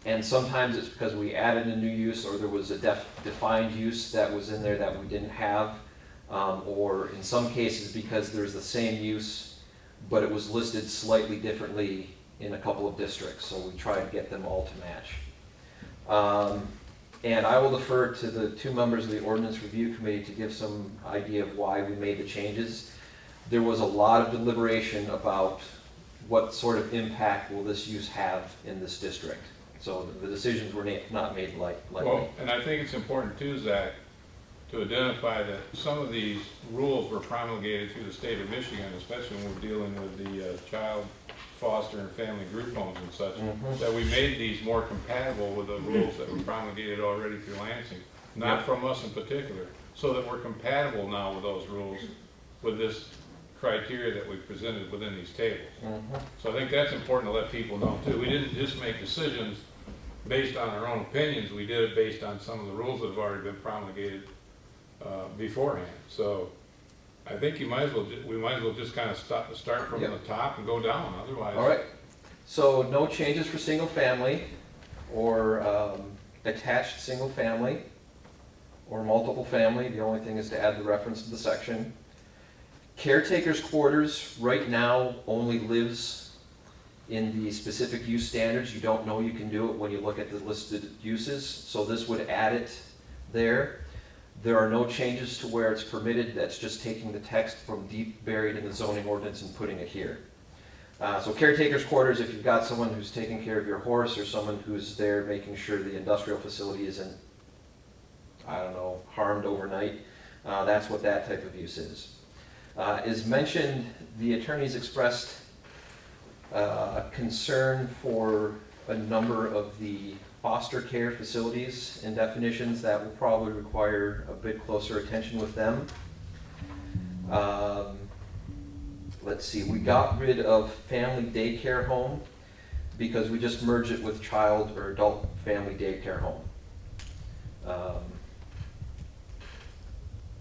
And sometimes it's because we added a new use, or there was a defined use that was in there that we didn't have. Or in some cases because there's the same use, but it was listed slightly differently in a couple of districts. So we try to get them all to match. And I will defer to the two members of the Ordinance Review Committee to give some idea of why we made the changes. There was a lot of deliberation about what sort of impact will this use have in this district. So the decisions were not made lightly. Well, and I think it's important too, Zach, to identify that some of these rules were promulgated through the state of Michigan, especially when we're dealing with the child foster and family group homes and such, that we made these more compatible with the rules that were promulgated already through Lansing, not from us in particular, so that we're compatible now with those rules, with this criteria that we presented within these tables. So I think that's important to let people know too. We didn't just make decisions based on our own opinions, we did it based on some of the rules that have already been promulgated beforehand. So I think we might as well just kind of start from the top and go down, otherwise. All right, so no changes for single family or attached single family or multiple family. The only thing is to add the reference to the section. Caretaker's quarters right now only lives in the specific use standards. You don't know you can do it when you look at the listed uses, so this would add it there. There are no changes to where it's permitted. That's just taking the text from deep buried in the zoning ordinance and putting it here. So caretaker's quarters, if you've got someone who's taking care of your horse or someone who's there making sure the industrial facility isn't, I don't know, harmed overnight, that's what that type of use is. As mentioned, the attorneys expressed concern for a number of the foster care facilities and definitions that will probably require a bit closer attention with them. Let's see, we got rid of family daycare home because we just merged it with child or adult family daycare home.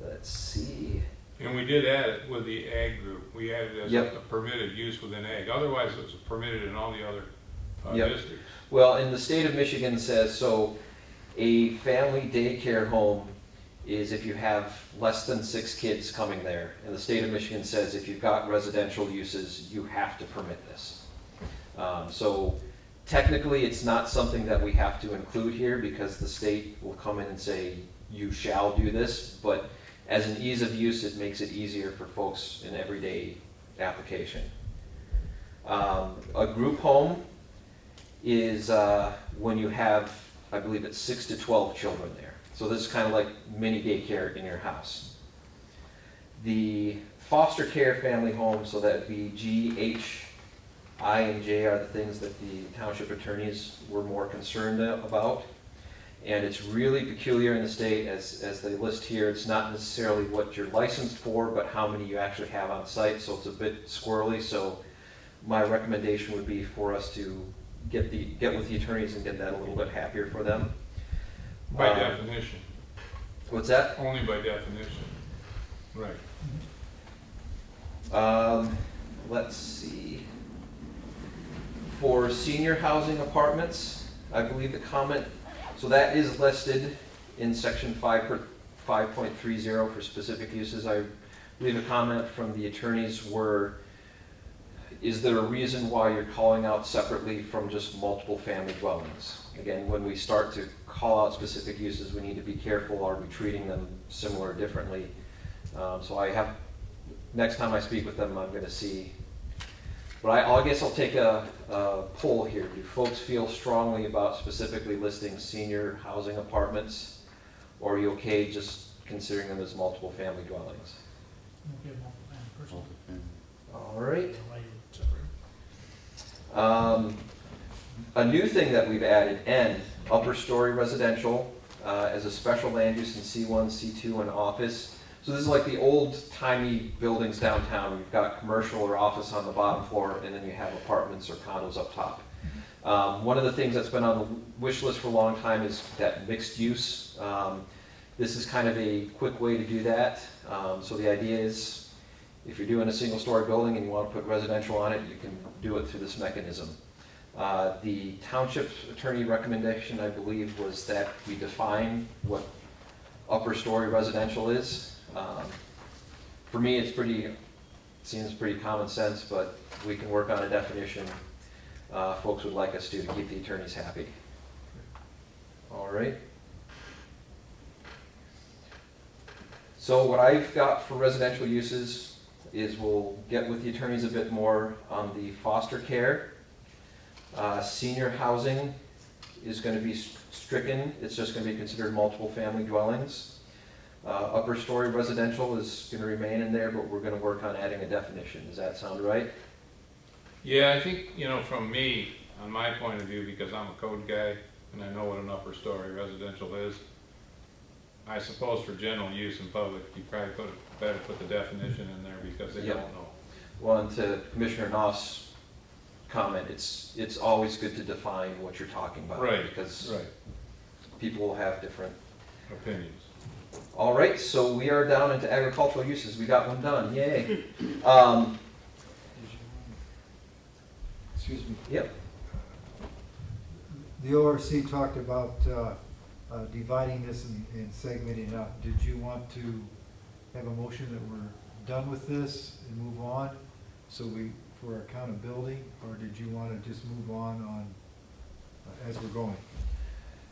Let's see. And we did add it with the ag group. We added it as Yep. a permitted use within ag. Otherwise, it was permitted in all the other Yep. districts. Well, and the state of Michigan says, so a family daycare home is if you have less than 6 kids coming there. And the state of Michigan says if you've got residential uses, you have to permit this. So technically, it's not something that we have to include here because the state will come in and say, you shall do this, but as an ease of use, it makes it easier for folks in everyday application. A group home is when you have, I believe it's 6 to 12 children there. So this is kind of like mini daycare in your house. The foster care family home, so that would be G, H, I, and J are the things that the township attorneys were more concerned about. And it's really peculiar in the state, as they list here. It's not necessarily what you're licensed for, but how many you actually have on site, so it's a bit squirrely. So my recommendation would be for us to get with the attorneys and get that a little bit happier for them. By definition. What's that? Only by definition. Right. Let's see. For senior housing apartments, I believe the comment, so that is listed in section 5.30 for specific uses. I believe a comment from the attorneys were, is there a reason why you're calling out separately from just multiple family dwellings? Again, when we start to call out specific uses, we need to be careful. Are we treating them similar or differently? So I have next time I speak with them, I'm gonna see. But I guess I'll take a poll here. Do folks feel strongly about specifically listing senior housing apartments? Or are you okay just considering them as multiple family dwellings? Okay, multiple family personal. All right. Why you separate? A new thing that we've added, N, upper story residential, as a special land use in C1, C2, and office. So this is like the old timey buildings downtown. You've got commercial or office on the bottom floor, and then you have apartments or condos up top. One of the things that's been on the wish list for a long time is that mixed use. This is kind of a quick way to do that. So the idea is, if you're doing a single story building and you want to put residential on it, you can do it through this mechanism. The township attorney recommendation, I believe, was that we define what upper story residential is. For me, seems pretty common sense, but we can work on a definition. Folks would like us to keep the attorneys happy. All right. So what I've got for residential uses is we'll get with the attorneys a bit more on the foster care. Senior housing is going to be stricken. It's just going to be considered multiple family dwellings. Upper story residential is going to remain in there, but we're going to work on adding a definition. Does that sound right? Yeah, I think, from me, on my point of view, because I'm a code guy and I know what an upper story residential is, I suppose for general use in public, you probably better put the definition in there because they Yep. don't know. Well, and to Commissioner Knopf's comment, it's always good to define what you're talking about. Right, Because right. people will have different. Opinions. All right, so we are down into agricultural uses. We got one done. Yay. Excuse me. Yep. The ORC talked about dividing this and segmenting it out. Did you want to have a motion that we're done with this and move on? For accountability, or did you want to just move on as we're going?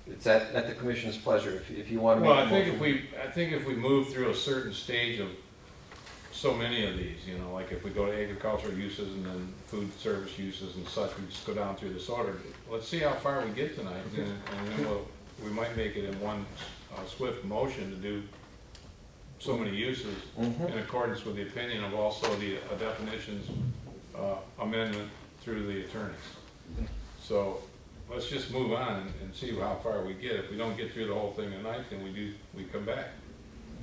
It's at the commission's pleasure. If you want to make Well, a I think motion. if we move through a certain stage of so many of these, like if we go to agricultural uses and then food service uses and such, we just go down through this order. Let's see how far we get tonight, and then we might make it in one swift motion to do so many uses Mhm. in accordance with the opinion of also the definitions amendment through the attorneys. So let's just move on and see how far we get. If we don't get through the whole thing tonight, then we come back.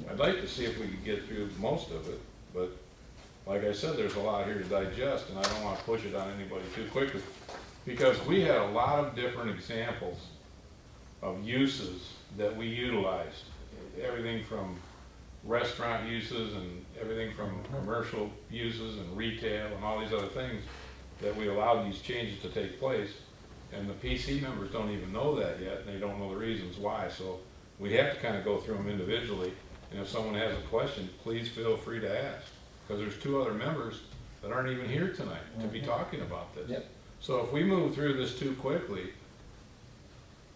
I'd like to see if we could get through most of it, but like I said, there's a lot here to digest, and I don't want to push it on anybody too quickly, because we had a lot of different examples of uses that we utilized. Everything from restaurant uses and everything from commercial uses and retail and all these other things that we allowed these changes to take place. And the PC members don't even know that yet, and they don't know the reasons why. So we have to kind of go through them individually. And if someone has a question, please feel free to ask. Because there's two other members that aren't even here tonight to be talking about this. Yep. So if we move through this too quickly,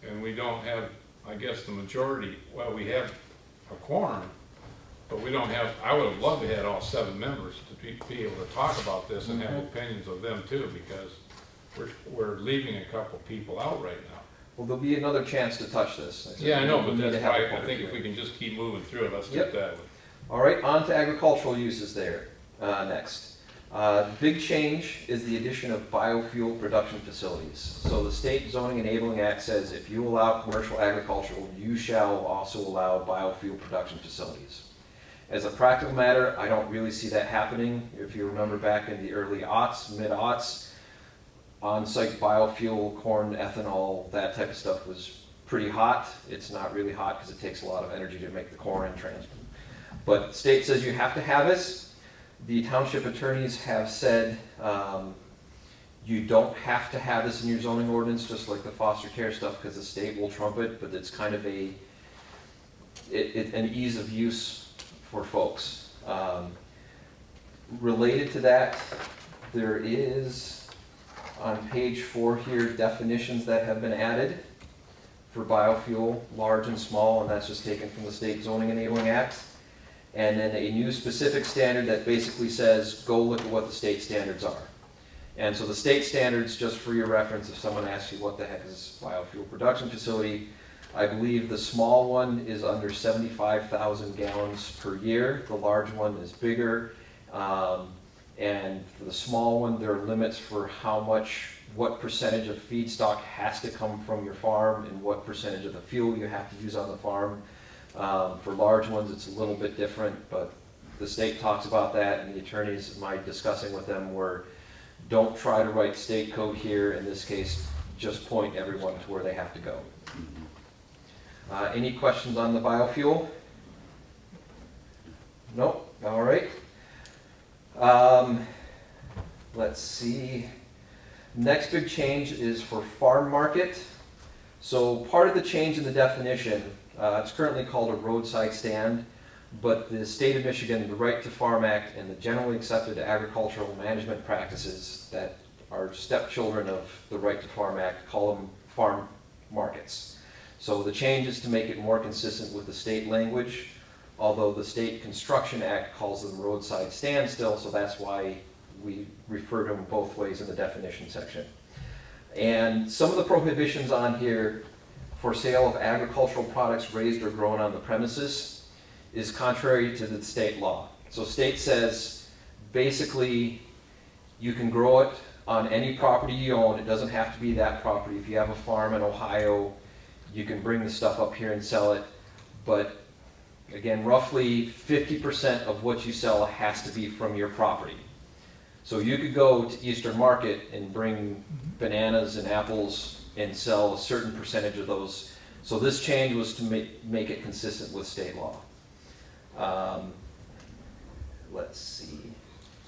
and we don't have, I guess, the majority, well, we have a quorum, but we don't have, I would have loved to have all 7 members to be able to talk about this and have opinions of them too, because we're leaving a couple people out right now. Well, there'll be another chance to touch this. Yeah, I know, but We need to that's have a why I public think if hearing. we can just keep moving through it, let's do Yep. it that way. All right, on to agricultural uses there, next. Big change is the addition of biofuel production facilities. So the State Zoning Enabling Act says if you allow commercial agricultural, you shall also allow biofuel production facilities. As a practical matter, I don't really see that happening. If you remember back in the early aughts, mid-aughts, on-site biofuel, corn, ethanol, that type of stuff was pretty hot. It's not really hot because it takes a lot of energy to make the corn and transport. But the state says you have to have this. The township attorneys have said you don't have to have this in your zoning ordinance, just like the foster care stuff, because the state will trump it, but it's kind of an ease of use for folks. Related to that, there is on page 4 here definitions that have been added for biofuel, large and small, and that's just taken from the State Zoning Enabling Act. and then a new specific standard that basically says, go look at what the state standards are. And so the state standards, just for your reference, if someone asks you what the heck is biofuel production facility, I believe the small one is under 75,000 gallons per year. The large one is bigger. And for the small one, there are limits for what percentage of feedstock has to come from your farm and what percentage of the fuel you have to use on the farm. For large ones, it's a little bit different, but the state talks about that, and the attorneys, my discussing with them were, don't try to write state code here. In this case, just point everyone to where they have to go. Any questions on the biofuel? Nope. All right. Let's see. Next big change is for farm market. So part of the change in the definition, it's currently called a roadside stand, but the state of Michigan, the Right to Farm Act, and the generally accepted agricultural management practices that are stepchildren of the Right to Farm Act call them farm markets. So the change is to make it more consistent with the state language, although the State Construction Act calls them roadside stand still, so that's why we refer to them both ways in the definition section. And some of the prohibitions on here for sale of agricultural products raised or grown on the premises is contrary to the state law. So state says, basically, you can grow it on any property you own. It doesn't have to be that property. If you have a farm in Ohio, you can bring the stuff up here and sell it. But again, roughly 50% of what you sell has to be from your property. So you could go to Eastern Market and bring bananas and apples and sell a certain percentage of those. So this change was to make it consistent with state law. Let's see.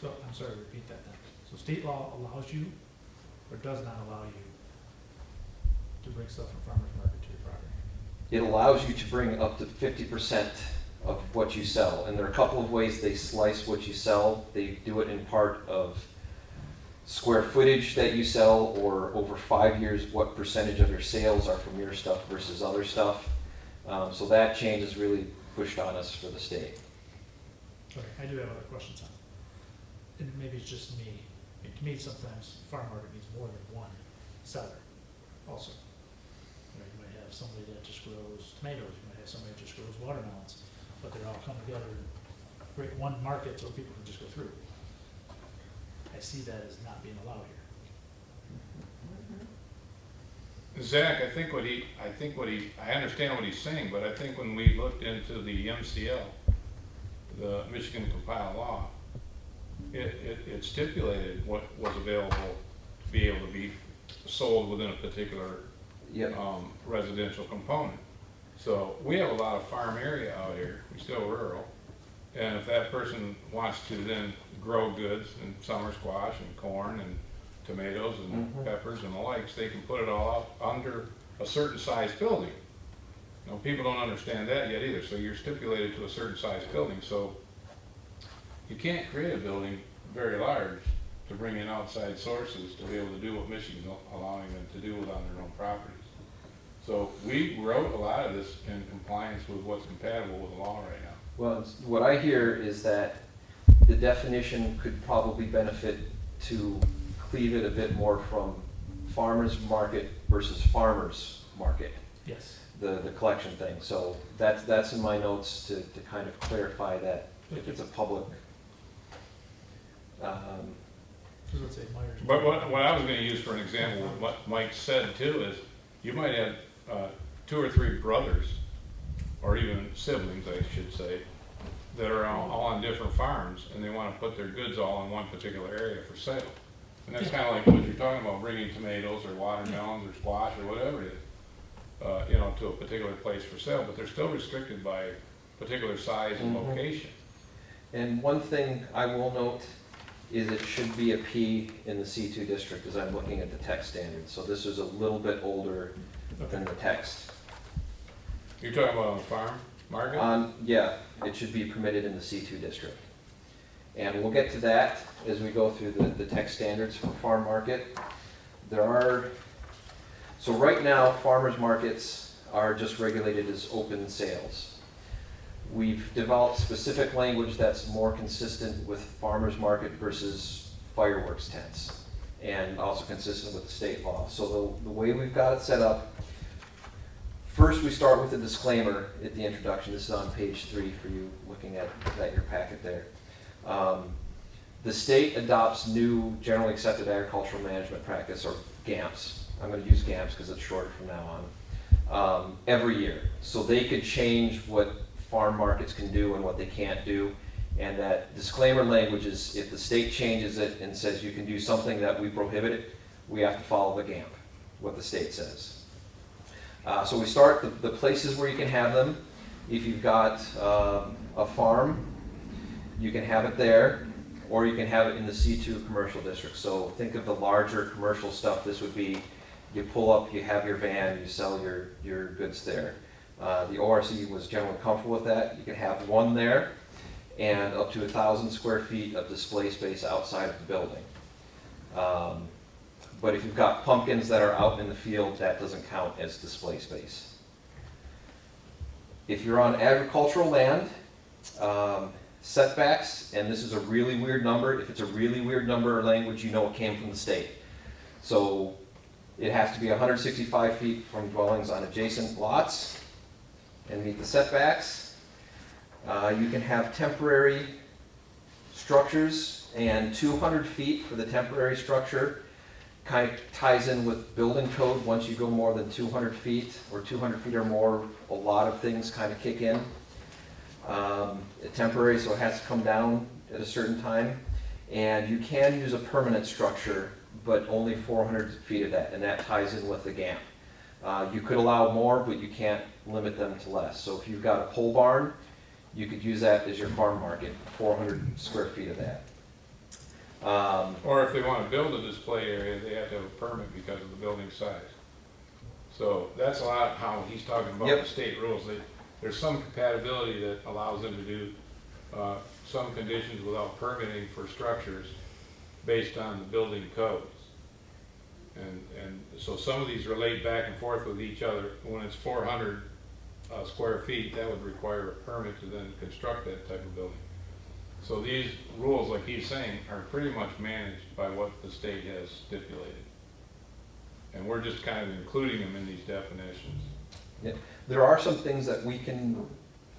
So, I'm sorry, repeat that then. So state law allows you, or does not allow you, to bring stuff from farmer's market to your property? It allows you to bring up to 50% of what you sell. And there are a couple of ways they slice what you sell. They do it in part of square footage that you sell, or over 5 years, what percentage of your sales are from your stuff versus other stuff. So that change is really pushed on us for the state. Okay, I do have other questions on it. And maybe it's just me. I mean, to me, sometimes farm market means more than one seller also. You know, you might have somebody that just grows tomatoes, you might have somebody that just grows watermelons, but they're all come together and create one market so people can just go through. I see that as not being allowed here. Zach, I understand what he's saying, but I think when we looked into the MCL, the Michigan Compiled Law, it stipulated what was available to be able to be sold within a particular Yep. Residential component. So we have a lot of farm area out here, we're still rural, and if that person wants to then grow goods and summer squash and corn and tomatoes and peppers and the likes, they can put it all up under a certain size building. You know, people don't understand that yet either, so you're stipulated to a certain size building, so you can't create a building very large to bring in outside sources to be able to do what Michigan's allowing them to do on their own properties. So we wrote a lot of this in compliance with what's compatible with the law right now. Well, what I hear is that the definition could probably benefit to cleave it a bit more from farmer's market versus farmer's market, Yes. the collection thing. So that's in my notes to kind of clarify that if it's a public. Let's say Myers. But what I was gonna use for an example of what Mike said too is, you might have 2 or 3 brothers, or even siblings, I should say, that are all on different farms, and they wanna put their goods all in one particular area for sale. And that's kinda like what you're talking about, bringing tomatoes or watermelons or squash or whatever it is, you know, to a particular place for sale, but they're still restricted by particular size and location. And one thing I will note is it should be a P in the C2 district as I'm looking at the text standards. So this is a little bit older than the text. You're talking about on the farm market? Yeah, it should be permitted in the C2 district. And we'll get to that as we go through the text standards for farm market. So right now, farmers markets are just regulated as open sales. We've developed specific language that's more consistent with farmers market versus fireworks tents, and also consistent with the state law. So the way we've got it set up, first we start with a disclaimer at the introduction. This is on page 3 for you looking at your packet there. The state adopts new generally accepted agricultural management practice, or GAMPs. I'm going to use GAMPs because it's shorter from now on, every year. So they could change what farm markets can do and what they can't do. And that disclaimer language is, if the state changes it and says you can do something that we prohibited, we have to follow the GAMP, what the state says. So we start the places where you can have them. If you've got a farm, you can have it there, or you can have it in the C2 commercial district. So think of the larger commercial stuff. This would be, you pull up, you have your van, you sell your goods there. The ORC was generally comfortable with that. You can have one there and up to 1,000 square feet of display space outside of the building. But if you've got pumpkins that are out in the field, that doesn't count as display space. If you're on agricultural land, setbacks, and this is a really weird number. If it's a really weird number or language, you know it came from the state. So it has to be 165 feet from dwellings on adjacent lots and meet the setbacks. You can have temporary structures, and 200 feet for the temporary structure kind of ties in with building code. Once you go more than 200 feet or 200 feet or more, a lot of things kind of kick in. Temporary, so it has to come down at a certain time. And you can use a permanent structure, but only 400 feet of that, and that ties in with the GAMP. You could allow more, but you can't limit them to less. So if you've got a pole barn, you could use that as your farm market, 400 square feet of that. Or if they want to build a display area, they have to have a permit because of the building size. So that's a lot how he's talking about Yep. the state rules. There's some compatibility that allows them to do some conditions without permitting for structures based on the building codes. And so some of these relate back and forth with each other. When it's 400 square feet, that would require a permit to then construct that type of building. So these rules, like he's saying, are pretty much managed by what the state has stipulated. And we're just kind of including them in these definitions. Yeah. There are some things that we can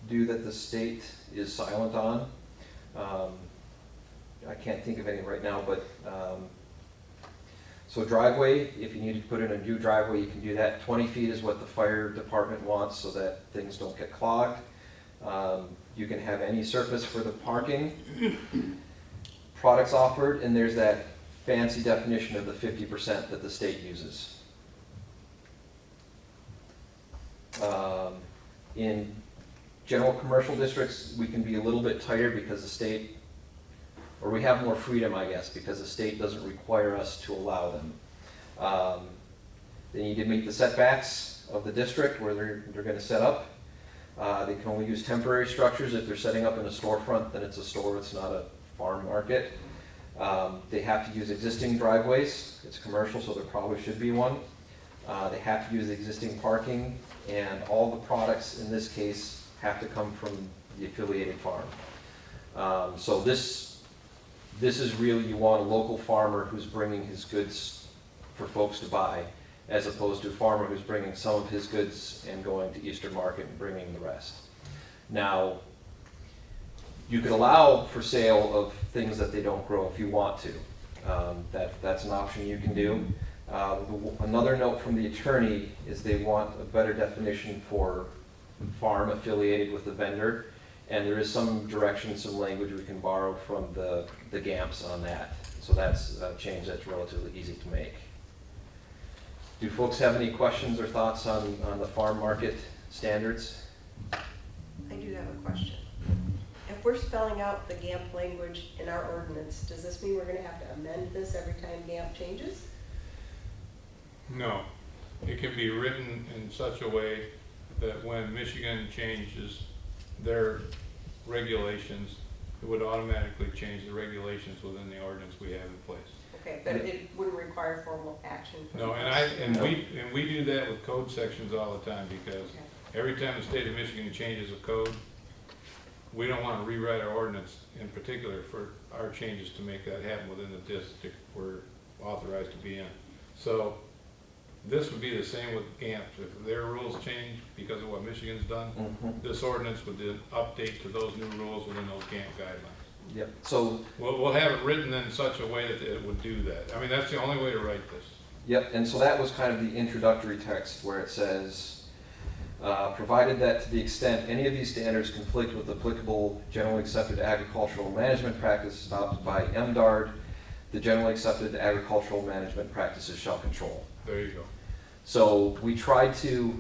do that the state is silent on. I can't think of any right now, but so driveway, if you need to put in a new driveway, you can do that. 20 feet is what the fire department wants so that things don't get clogged. You can have any surface for the parking. Products offered, and there's that fancy definition of the 50% that the state uses. In general commercial districts, we can be a little bit tighter because the state, or we have more freedom, I guess, because the state doesn't require us to allow them. They need to meet the setbacks of the district where they're going to set up. They can only use temporary structures. If they're setting up in a storefront, then it's a store, it's not a farm market. They have to use existing driveways. It's commercial, so there probably should be one. They have to use the existing parking, and all the products in this case have to come from the affiliated farm. So this is really, you want a local farmer who's bringing his goods for folks to buy, as opposed to a farmer who's bringing some of his goods and going to Eastern Market and bringing the rest. Now, you could allow for sale of things that they don't grow if you want to. That's an option you can do. Another note from the attorney is they want a better definition for farm affiliated with the vendor, and there is some direction, some language we can borrow from the GAMPs on that. So that's a change that's relatively easy to make. Do folks have any questions or thoughts on the farm market standards? I do have a question. If we're spelling out the GAMP language in our ordinance, does this mean we're going to have to amend this every time GAMP changes? No, it can be written in such a way that when Michigan changes their regulations, it would automatically change the regulations within the ordinance we have in place. Okay, but it wouldn't require formal action from No, us. and we do that with code sections all the time, because every time the state of Michigan changes a code, we don't wanna rewrite our ordinance in particular for our changes to make that happen within the district we're authorized to be in. So this would be the same with GAMP. If their rules change because of what Michigan's done, this ordinance would then update to those new rules within those GAMP guidelines. Yep, so, We'll have it written in such a way that it would do that. I mean, that's the only way to write this. yep, and so that was kind of the introductory text where it says, provided that to the extent any of these standards conflict with applicable generally accepted agricultural management practices adopted by MDARD, the generally accepted agricultural management practices shall control. There you go. So we tried to,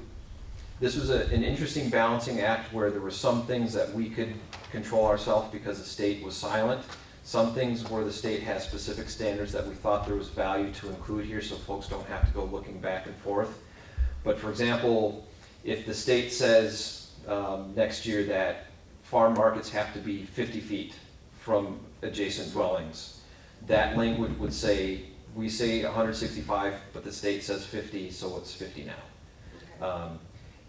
this was an interesting balancing act where there were some things that we could control ourselves because the state was silent. Some things where the state has specific standards that we thought there was value to include here so folks don't have to go looking back and forth. But for example, if the state says next year that farm markets have to be 50 feet from adjacent dwellings, that language would say, we say 165, but the state says 50, so it's 50 now.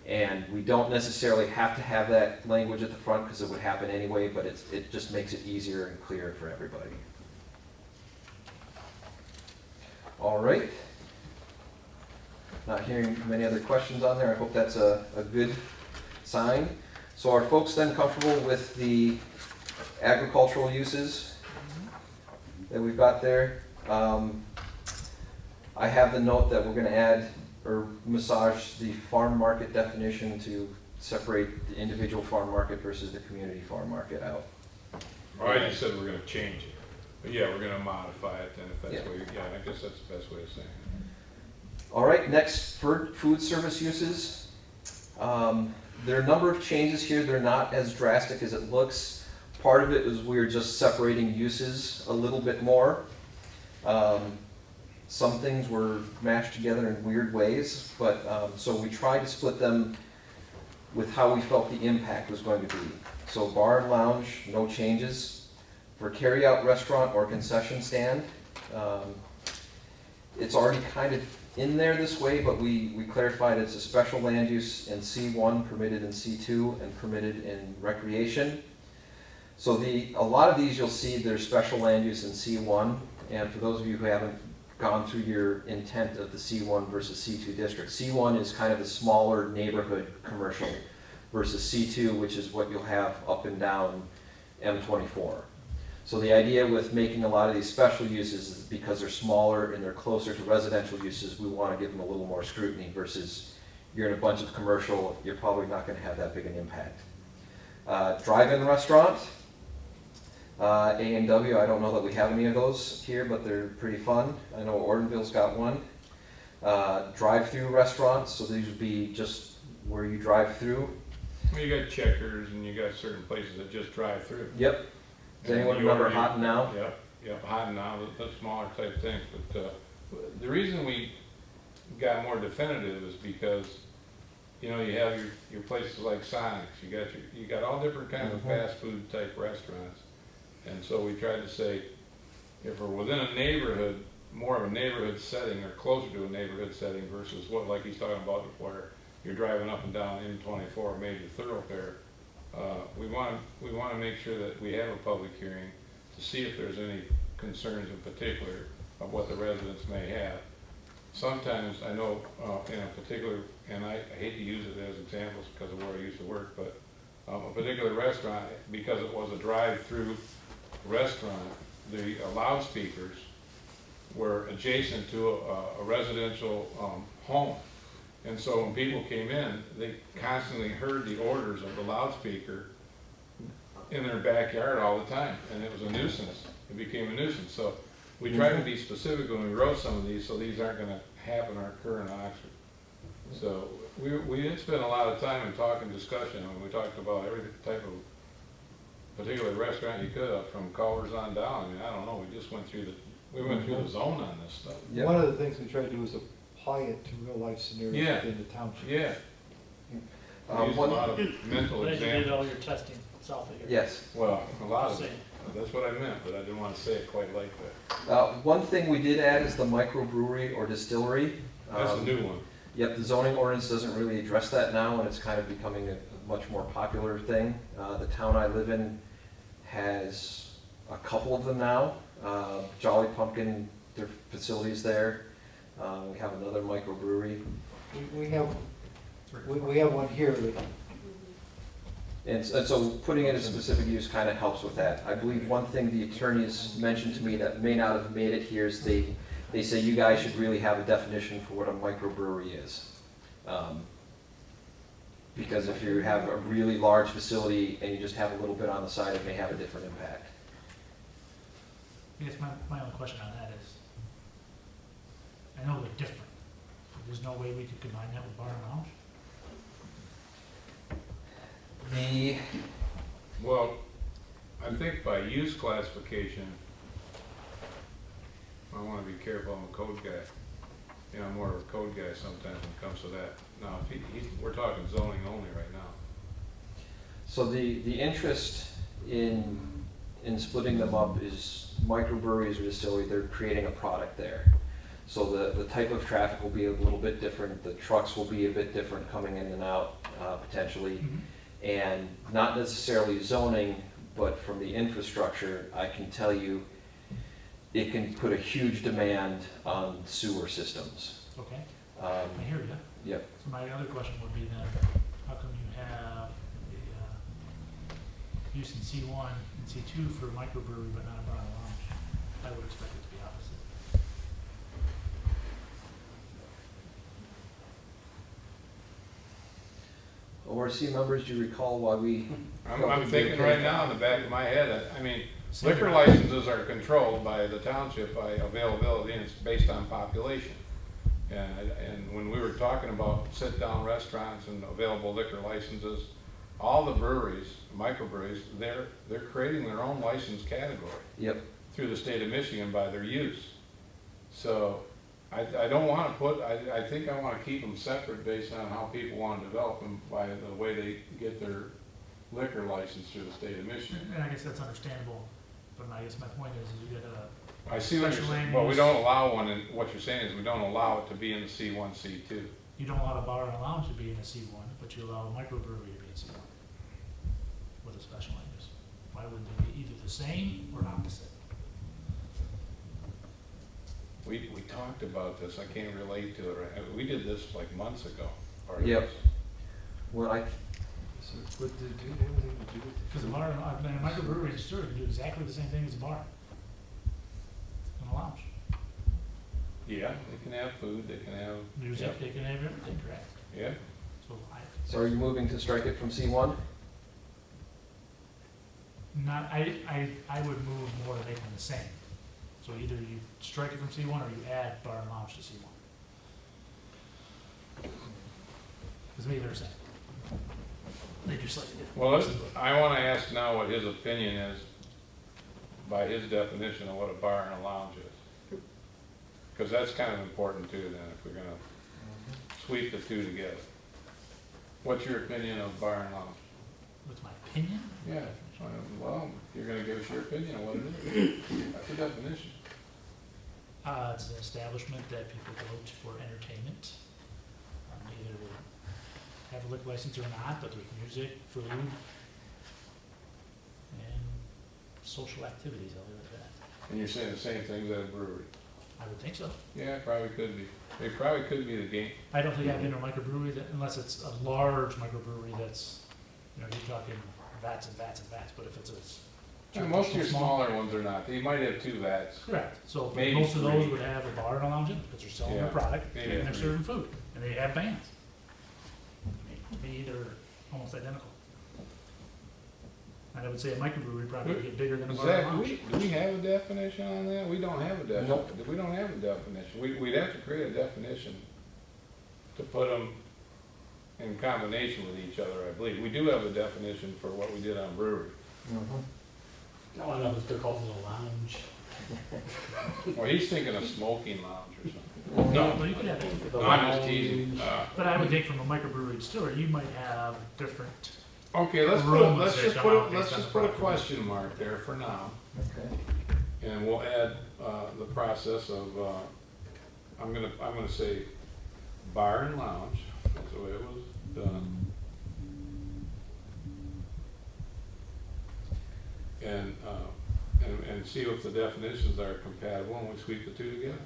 And we don't necessarily have to have that language at the front because it would happen anyway, but it just makes it easier and clearer for everybody. All right. Not hearing many other questions on there. I hope that's a good sign. So are folks then comfortable with the agricultural uses that we've got there? I have the note that we're going to add or massage the farm market definition to separate the individual farm market versus the community farm market out. Or I just said we're gonna change it. But yeah, we're gonna modify it then if that's Yeah. what you, yeah, I guess that's the best way of saying it. All right, next, for food service uses. There are a number of changes here. They're not as drastic as it looks. Part of it is we're just separating uses a little bit more. Some things were mashed together in weird ways, but so we tried to split them with how we felt the impact was going to be. So bar and lounge, no changes. For carry-out restaurant or concession stand, it's already kind of in there this way, but we clarified it's a special land use in C1, permitted in C2, and permitted in recreation. So a lot of these you'll see there's special land use in C1, and for those of you who haven't gone through your intent of the C1 versus C2 district, C1 is kind of the smaller neighborhood commercial versus C2, which is what you'll have up and down M24. So the idea with making a lot of these special uses is because they're smaller and they're closer to residential uses, we want to give them a little more scrutiny versus you're in a bunch of commercial, you're probably not going to have that big an impact. Drive-in restaurant, A&W, I don't know that we have any of those here, but they're pretty fun. I know Ortonville's got one. Drive-through restaurants, so these would be just where you drive through. Well, you got Checkers and you got certain places that just drive through. Yep. Does anyone remember Hot and Now? Yep, Hot and Now, the smaller type things. But the reason we got more definitive is because, you know, you have your places like Sonic's, you got all different kinds of fast food type restaurants. And so we tried to say, if we're within a neighborhood, more of a neighborhood setting or closer to a neighborhood setting versus what, like he's talking about, where you're driving up and down M24, major thoroughfare, we want to make sure that we have a public hearing to see if there's any concerns in particular of what the residents may have. Sometimes I know in a particular, and I hate to use it as examples because of where I used to work, but a particular restaurant, because it was a drive-through restaurant, the loudspeakers were adjacent to a residential home. And so when people came in, they constantly heard the orders of the loudspeaker in their backyard all the time, and it was a nuisance. It became a nuisance. So we tried to be specific when we wrote some of these, so these aren't going to happen or occur in Oxford. So we did spend a lot of time in talking discussion, and we talked about every type of particular restaurant you could, up from Culver's on down. I mean, I don't know. We just went through the zone on this stuff. Yep. One of the things we tried to do was apply it to real life scenarios Yeah. within the township. Yeah. We used a lot of mental Glad you did examples. all your testing south of here. Yes. Well, a lot Just of it. saying. That's what I meant, but I didn't want to say it quite like that. One thing we did add is the microbrewery or distillery. That's a new one. Yep, the zoning ordinance doesn't really address that now, and it's kind of becoming a much more popular thing. The town I live in has a couple of them now. Jolly Pumpkin, their facilities there. We have another microbrewery. We have, we have one here that, And so putting in a specific use kind of helps with that. I believe one thing the attorneys mentioned to me that may not have made it here is they say you guys should really have a definition for what a microbrewery is. Because if you have a really large facility and you just have a little bit on the side, it may have a different impact. I guess my only question on that is, I know they're different. There's no way we could combine that with bar and lounge? Well, I think by use classification, I wanna be careful, I'm a code guy. You know, I'm more of a code guy sometimes when it comes to that. Now, if we're talking zoning only right now. So the interest in splitting them up is microbreweries or distillery, they're creating a product there. So the type of traffic will be a little bit different, the trucks will be a bit different coming in and out potentially. And not necessarily zoning, but from the infrastructure, I can tell you, it can put a huge demand on sewer systems. Okay, I hear you. Yep. So my other question would be then, how come you have the use in C1 and C2 for microbrewery but not a bar and lounge? I would expect it to be opposite. ORC members, do you recall why we? I'm thinking right now in the back of my head, I mean, Same liquor here. licenses are controlled by the township by availability, and it's based on population. And when we were talking about sit-down restaurants and available liquor licenses, all the breweries, microbreweries, they're creating their own license category Yep. through the state of Michigan by their use. So I don't want to put, I think I want to keep them separate based on how people want to develop them by the way they get their liquor license through the state of Michigan. And I guess that's understandable, but I guess my point is you get a, I see what you're Special saying, land but we use. don't allow one, and what you're saying is we don't allow it to be in the C1, C2. you don't allow a bar and a lounge to be in a C1, but you allow a microbrewery to be in C1 with a special land use. Why wouldn't they be either the same or opposite? We talked about this, I can't relate to it, right? We did this like months ago. or Yep. Well, so what did it have anything to do with? Because a bar, a microbrewery and distillery can do exactly the same thing as a bar and a lounge. Yeah, they can have food, they can have. Music, Yep. they can have everything, correct? Yeah, So so are you moving to strike it from C1? I would move more to make them the same. So either you strike it from C1 or you add bar and lounge to C1. Because maybe they're the same. They do slightly different. well, I wanna ask now what his opinion is, by his definition of what a bar and a lounge is. Cause that's kind of important too, then, if we're gonna sweep the two together. What's your opinion of bar and lounge? What's my opinion? Yeah, well, you're gonna give us your opinion on what it is. That's the definition. It's an establishment that people go to for entertainment. Either have a liquor license or not, but there's music, food, and social activities, I'll leave it at that. And you're saying the same things at a brewery? I would think so. Yeah, it probably could be. It probably could be the game. I don't think I've been to a microbrewery that, unless it's a large microbrewery that's, you're talking vats and vats and vats, but if it's a. Yeah, most of your smaller ones are not. You might have 2 vats. Correct, so Maybe most of those 3. would have a bar and a lounge in, because they're selling their Yeah, product, maybe and they're 3. serving food, and they have bands. Maybe they're almost identical. And I would say a microbrewery probably would get bigger than a bar and Zach, lounge. do we have a definition on that? We don't have a definition. Nope. We don't have a definition. We'd have to create a definition to put them in combination with each other, I believe. We do have a definition for what we did on brewery. I don't know if they're called a lounge. Well, he's thinking of smoking lounge or something. Well, No, you could have, no, I'm just teasing. but I would think from a microbrewery distillery, you might have different, Okay, let's Aromas that just come out put based on the a property. question mark there for now. Okay. And we'll add, the process of, I'm gonna say bar and lounge, that's the way it was done. and see if the definitions are compatible, and we sweep the two together.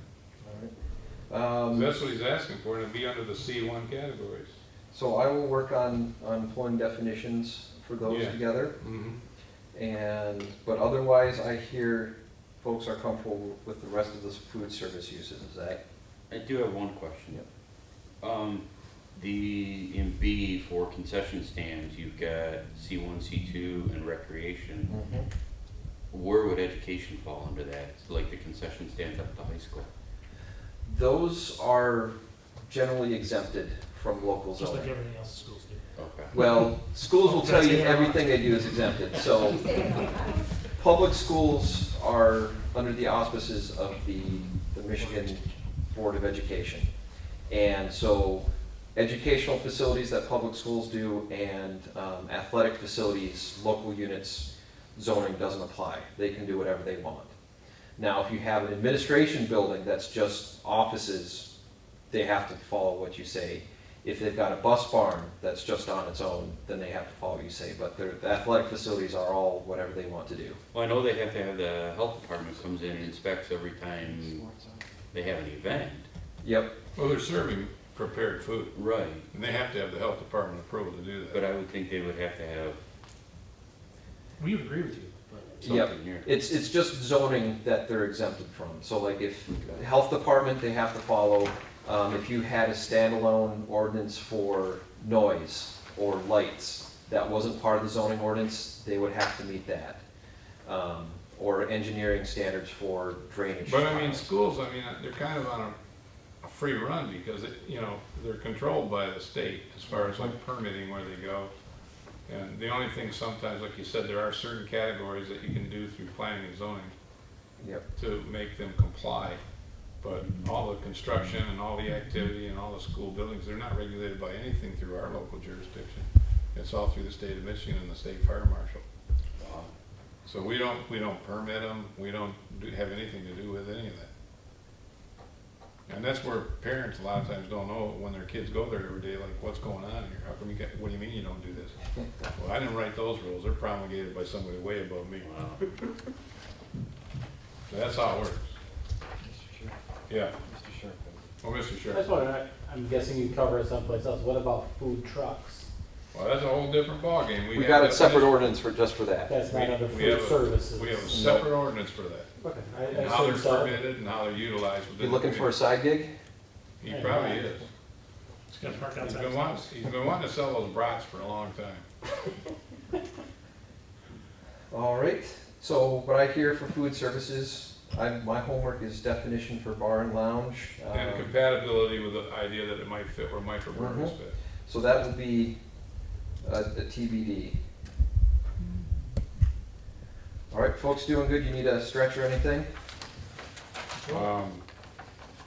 All right. That's what he's asking for, and it'd be under the C1 categories. So I will work on pulling definitions for those Yeah. together. Mm-hmm. But otherwise, I hear folks are comfortable with the rest of the food service uses. Is that? I do have one question. Yep. In B for concession stands, you've got C1, C2, and recreation. Where would education fall under that? Like the concession stands at the high school? Those are generally exempted from local Just like zoning. everything else the schools do. Okay. Well, schools will tell you everything they do is exempted, so public schools are under the auspices of the Michigan Board of Education. And so educational facilities that public schools do and athletic facilities, local units, zoning doesn't apply. They can do whatever they want. Now, if you have an administration building that's just offices, they have to follow what you say. If they've got a bus barn that's just on its own, then they have to follow what you say. But the athletic facilities are all whatever they want to do. Well, I know they have to have the health department comes in and inspects every time they have an event. Yep. Well, they're serving prepared food, Right. and they have to have the health department approval to do that. But I would think they would have to have We would agree with you, but Yep. something here. It's just zoning that they're exempted from. So like if the health department, they have to follow. If you had a standalone ordinance for noise or lights that wasn't part of the zoning ordinance, they would have to meet that. Or engineering standards for drainage. But I mean, tiles. schools, I mean, they're kind of on a free run because, they're controlled by the state as far as like permitting where they go. And the only thing sometimes, like you said, there are certain categories that you can do through planning and zoning Yep. to make them comply. But all the construction and all the activity and all the school buildings, they're not regulated by anything through our local jurisdiction. It's all through the state of Michigan and the state fire marshal. Wow. So we don't permit them, we don't have anything to do with any of that. And that's where parents a lot of times don't know when their kids go there every day, like, what's going on here? How come what do you mean you don't do this? Well, I didn't write those rules, they're promulgated by somebody way above me. Wow. So that's how it works. Yeah, Mr. Sharp. well, Mr. I just Sheriff, wonder, I'm guessing you cover it someplace else. What about food trucks? well, that's a whole different ballgame. We got a separate definition- ordinance for just for that. That's not under we have food a- services. We have a separate ordinance for that, Okay, I and how they're assume so. permitted and how they're utilized within. You looking the for a side gig? community. He probably is. it's gonna park He's outside. been his wanting, house. he's been wanting to sell those brats for a long time. All right. So what I hear for food services, my homework is definition for bar and lounge. And compatibility with the idea that it might fit where microbreweries fit. So that would be a TBD. All right, folks doing good? You need a stretch or anything?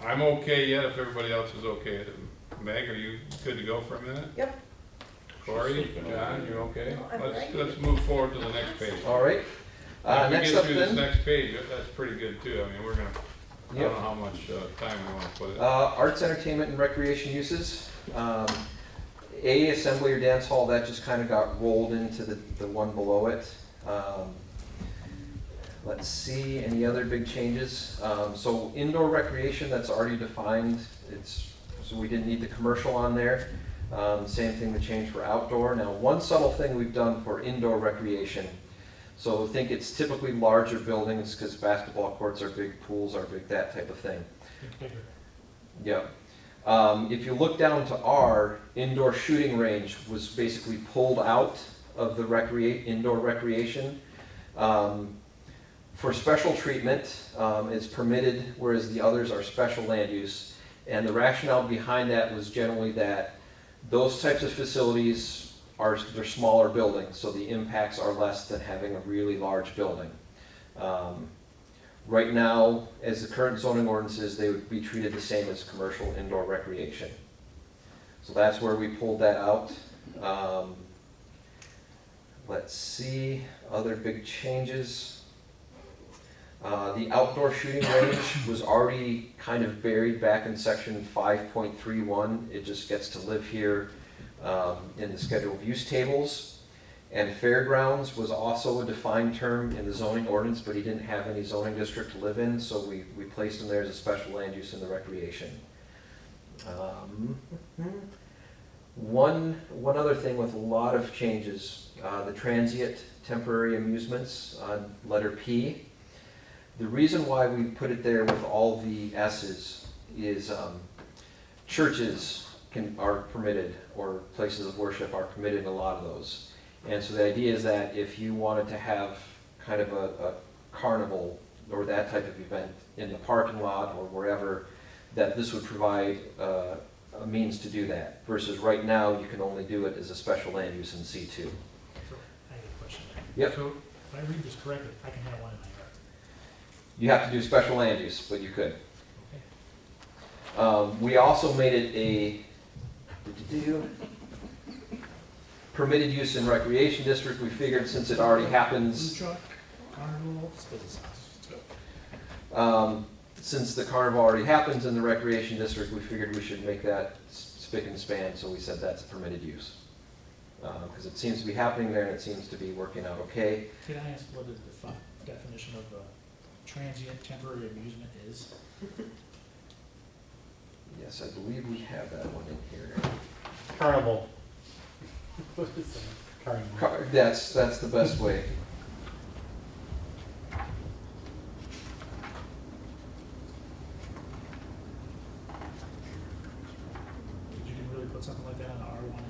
I'm okay yet if everybody else is okay. Meg, are you good to go for a minute? Yep. Corey, John, you okay? No, I'm ready. Let's move forward to the next page. All right. If we Next get up through this then, next page, that's pretty good too. I mean, we're gonna, I don't Yep. know how much time we wanna put it. Arts, entertainment, and recreation uses. Assembly or dance hall, that just kind of got rolled into the one below it. Let's see, any other big changes? So indoor recreation, that's already defined. So we didn't need the commercial on there. Same thing, the change for outdoor. Now, one subtle thing we've done for indoor recreation. So I think it's typically larger buildings because basketball courts are big, pools are big, that type of thing. Think bigger. Yep. If you look down to R, indoor shooting range was basically pulled out of the indoor recreation. For special treatment, it's permitted, whereas the others are special land use. And the rationale behind that was generally that those types of facilities they're smaller buildings, so the impacts are less than having a really large building. Right now, as the current zoning ordinances, they would be treated the same as commercial indoor recreation. So that's where we pulled that out. Let's see, other big changes. The outdoor shooting range was already kind of buried back in section 5.31. It just gets to live here in the schedule of use tables. And fairgrounds was also a defined term in the zoning ordinance, but he didn't have any zoning district to live in, so we placed him there as a special land use in the recreation. One other thing with a lot of changes, the transient temporary amusements on letter P. The reason why we put it there with all the S's is churches are permitted, or places of worship are permitted in a lot of those. And so the idea is that if you wanted to have kind of a carnival or that type of event in the parking lot or wherever, that this would provide a means to do that, versus right now you can only do it as a special land use in C2. So I have a question. Yep. So if I read this correctly, I can have one in my yard. You have to do special land use, but you could. Okay. We also made it a permitted use in recreation district. We figured since it already happens, Food truck, carnival, business house. Let's go. since the carnival already happens in the recreation district, we figured we should make that spick and span, so we said that's a permitted use. Because it seems to be happening there and it seems to be working out okay. Can I ask what the definition of transient temporary amusement is? Yes, I believe we have that one in here. Carnival. What is that? Carnival. That's the best way. You can really put something like that on R1A?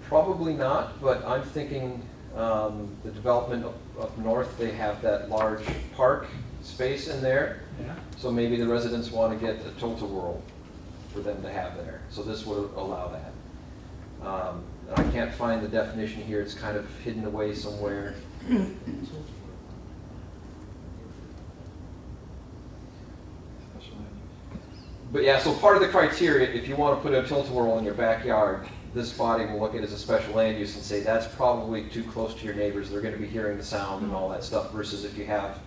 Probably not, but I'm thinking the development up north, they have that large park space in there. Yeah. So maybe the residents want to get a tilt-a-whirl for them to have there. So this would allow that. I can't find the definition here. It's kind of hidden away somewhere. But yeah, so part of the criteria, if you want to put a tilt-a-whirl in your backyard, this body will look at it as a special land use and say that's probably too close to your neighbors. They're going to be hearing the sound and all that stuff, versus if you have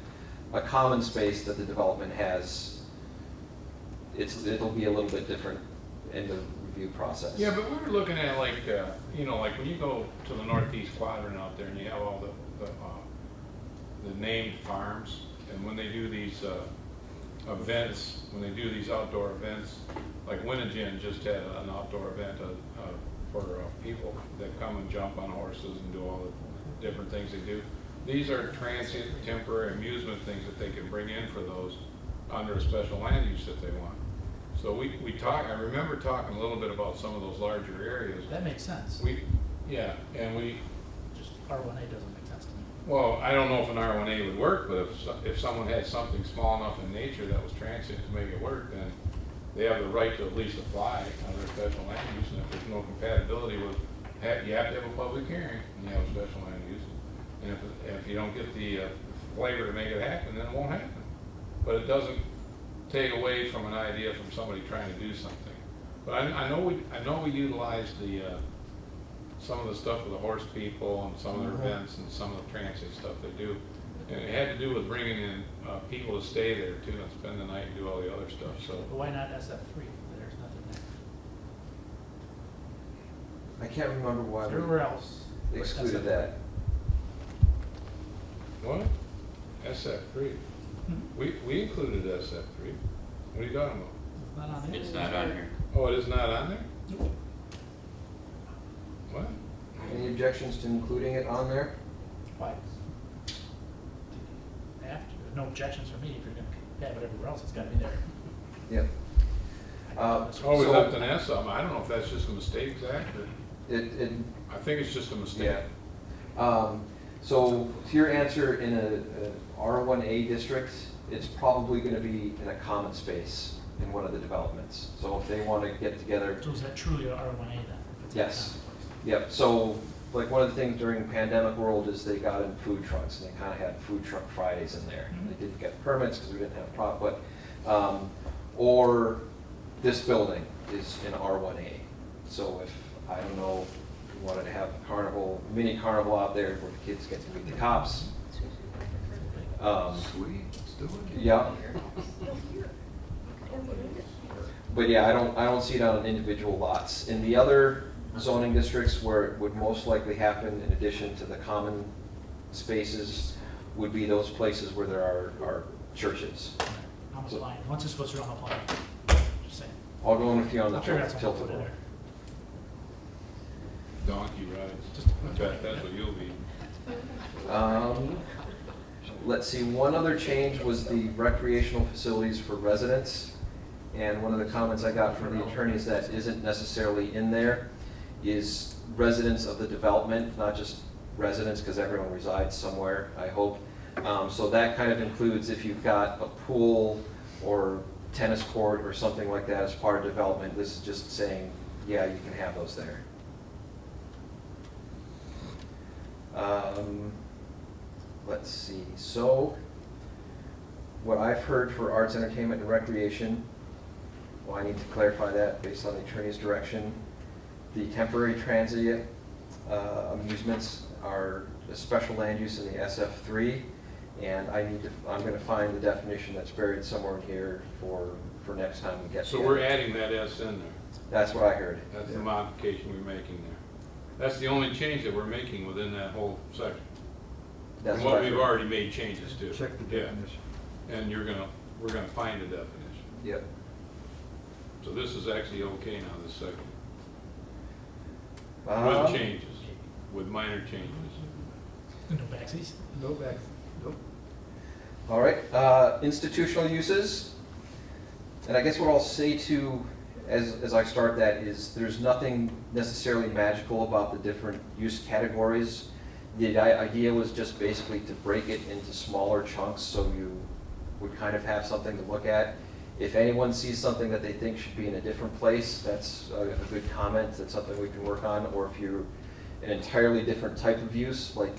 a common space that the development has, it'll be a little bit different in the review process. Yeah, but we were looking at like, you know, like when you go to the northeast quadrant out there and you have all the named farms, and when they do these events, when they do these outdoor events, like Winnigan just had an outdoor event for people that come and jump on horses and do all the different things they do. These are transient, temporary amusement things that they can bring in for those under a special land use that they want. So we talk. I remember talking a little bit about some of those larger areas. That makes sense. Yeah, and Just R1A doesn't make sense to me. well, I don't know if an R1A would work, but if someone had something small enough in nature that was transient to make it work, then they have the right to at least apply under special land use. And if there's no compatibility with, you have to have a public hearing when you have a special land use. And if you don't get the flavor to make it happen, then it won't happen. But it doesn't take away from an idea from somebody trying to do something. But I know we utilized some of the stuff with the horse people and some of their events and some of the transient stuff they do. And it had to do with bringing in people to stay there too and spend the night and do all the other stuff. So But why not SF3? There's nothing there. I can't remember why Everywhere else. we excluded that. what? SF3. We included SF3. What are you talking about? It's not on there. It's not on here. Oh, it is not on there? Nope. What? Any objections to including it on there? Why? No objections from me. If you're gonna have it everywhere else, it's gotta be there. Yep. Oh, we So- left an S on. I don't know if that's just a mistake, Zach, or It, I think it's just a mistake. yeah. So to your answer, in a R1A district, it's probably going to be in a common space in one of the developments. So if they want to get together, So is that truly a R1A then? if it's in a Yes. common place? yep. So like one of the things during pandemic world is they got in food trucks and they kind of had food truck Fridays in there. Mhm. They didn't get permits because we didn't have a prop, but or this building is in R1A. So if, I don't know, we wanted to have a carnival, mini carnival out there where the kids get to meet the cops. Sweet, let's do it. Yeah. But yeah, I don't see it on individual lots. In the other zoning districts where it would most likely happen, in addition to the common spaces, would be those places where there are churches. I'm applying, once this goes through, I'm applying, just saying. I'll go in with you on the I'll figure out something to tilted put in one. there. Donkey rides. Just- I bet that's what you'll be. Let's see, one other change was the recreational facilities for residents. And one of the comments I got from the attorneys that isn't necessarily in there is residents of the development, not just residents, because everyone resides somewhere, I hope. So that kind of includes if you've got a pool or tennis court or something like that as part of development. This is just saying, yeah, you can have those there. Let's see, so what I've heard for arts, entertainment, and recreation, well, I need to clarify that based on the attorney's direction. The temporary transient amusements are a special land use in the SF3, and I'm gonna find the definition that's buried somewhere in here for next time we get to So it. we're adding that S in there. That's what I heard. That's the modification we're making there. That's the only change that we're making within that whole section. That's And what what I we've heard. already made changes to. Check the Yeah. definition. And we're gonna find a definition. Yep. So this is actually okay now, this section. Um, With changes, with minor changes. No backsies? No back, nope. All right, institutional uses. And I guess what I'll say to, as I start that, is there's nothing necessarily magical about the different use categories. The idea was just basically to break it into smaller chunks so you would kind of have something to look at. If anyone sees something that they think should be in a different place, that's a good comment, that's something we can work on. Or if you're an entirely different type of use, like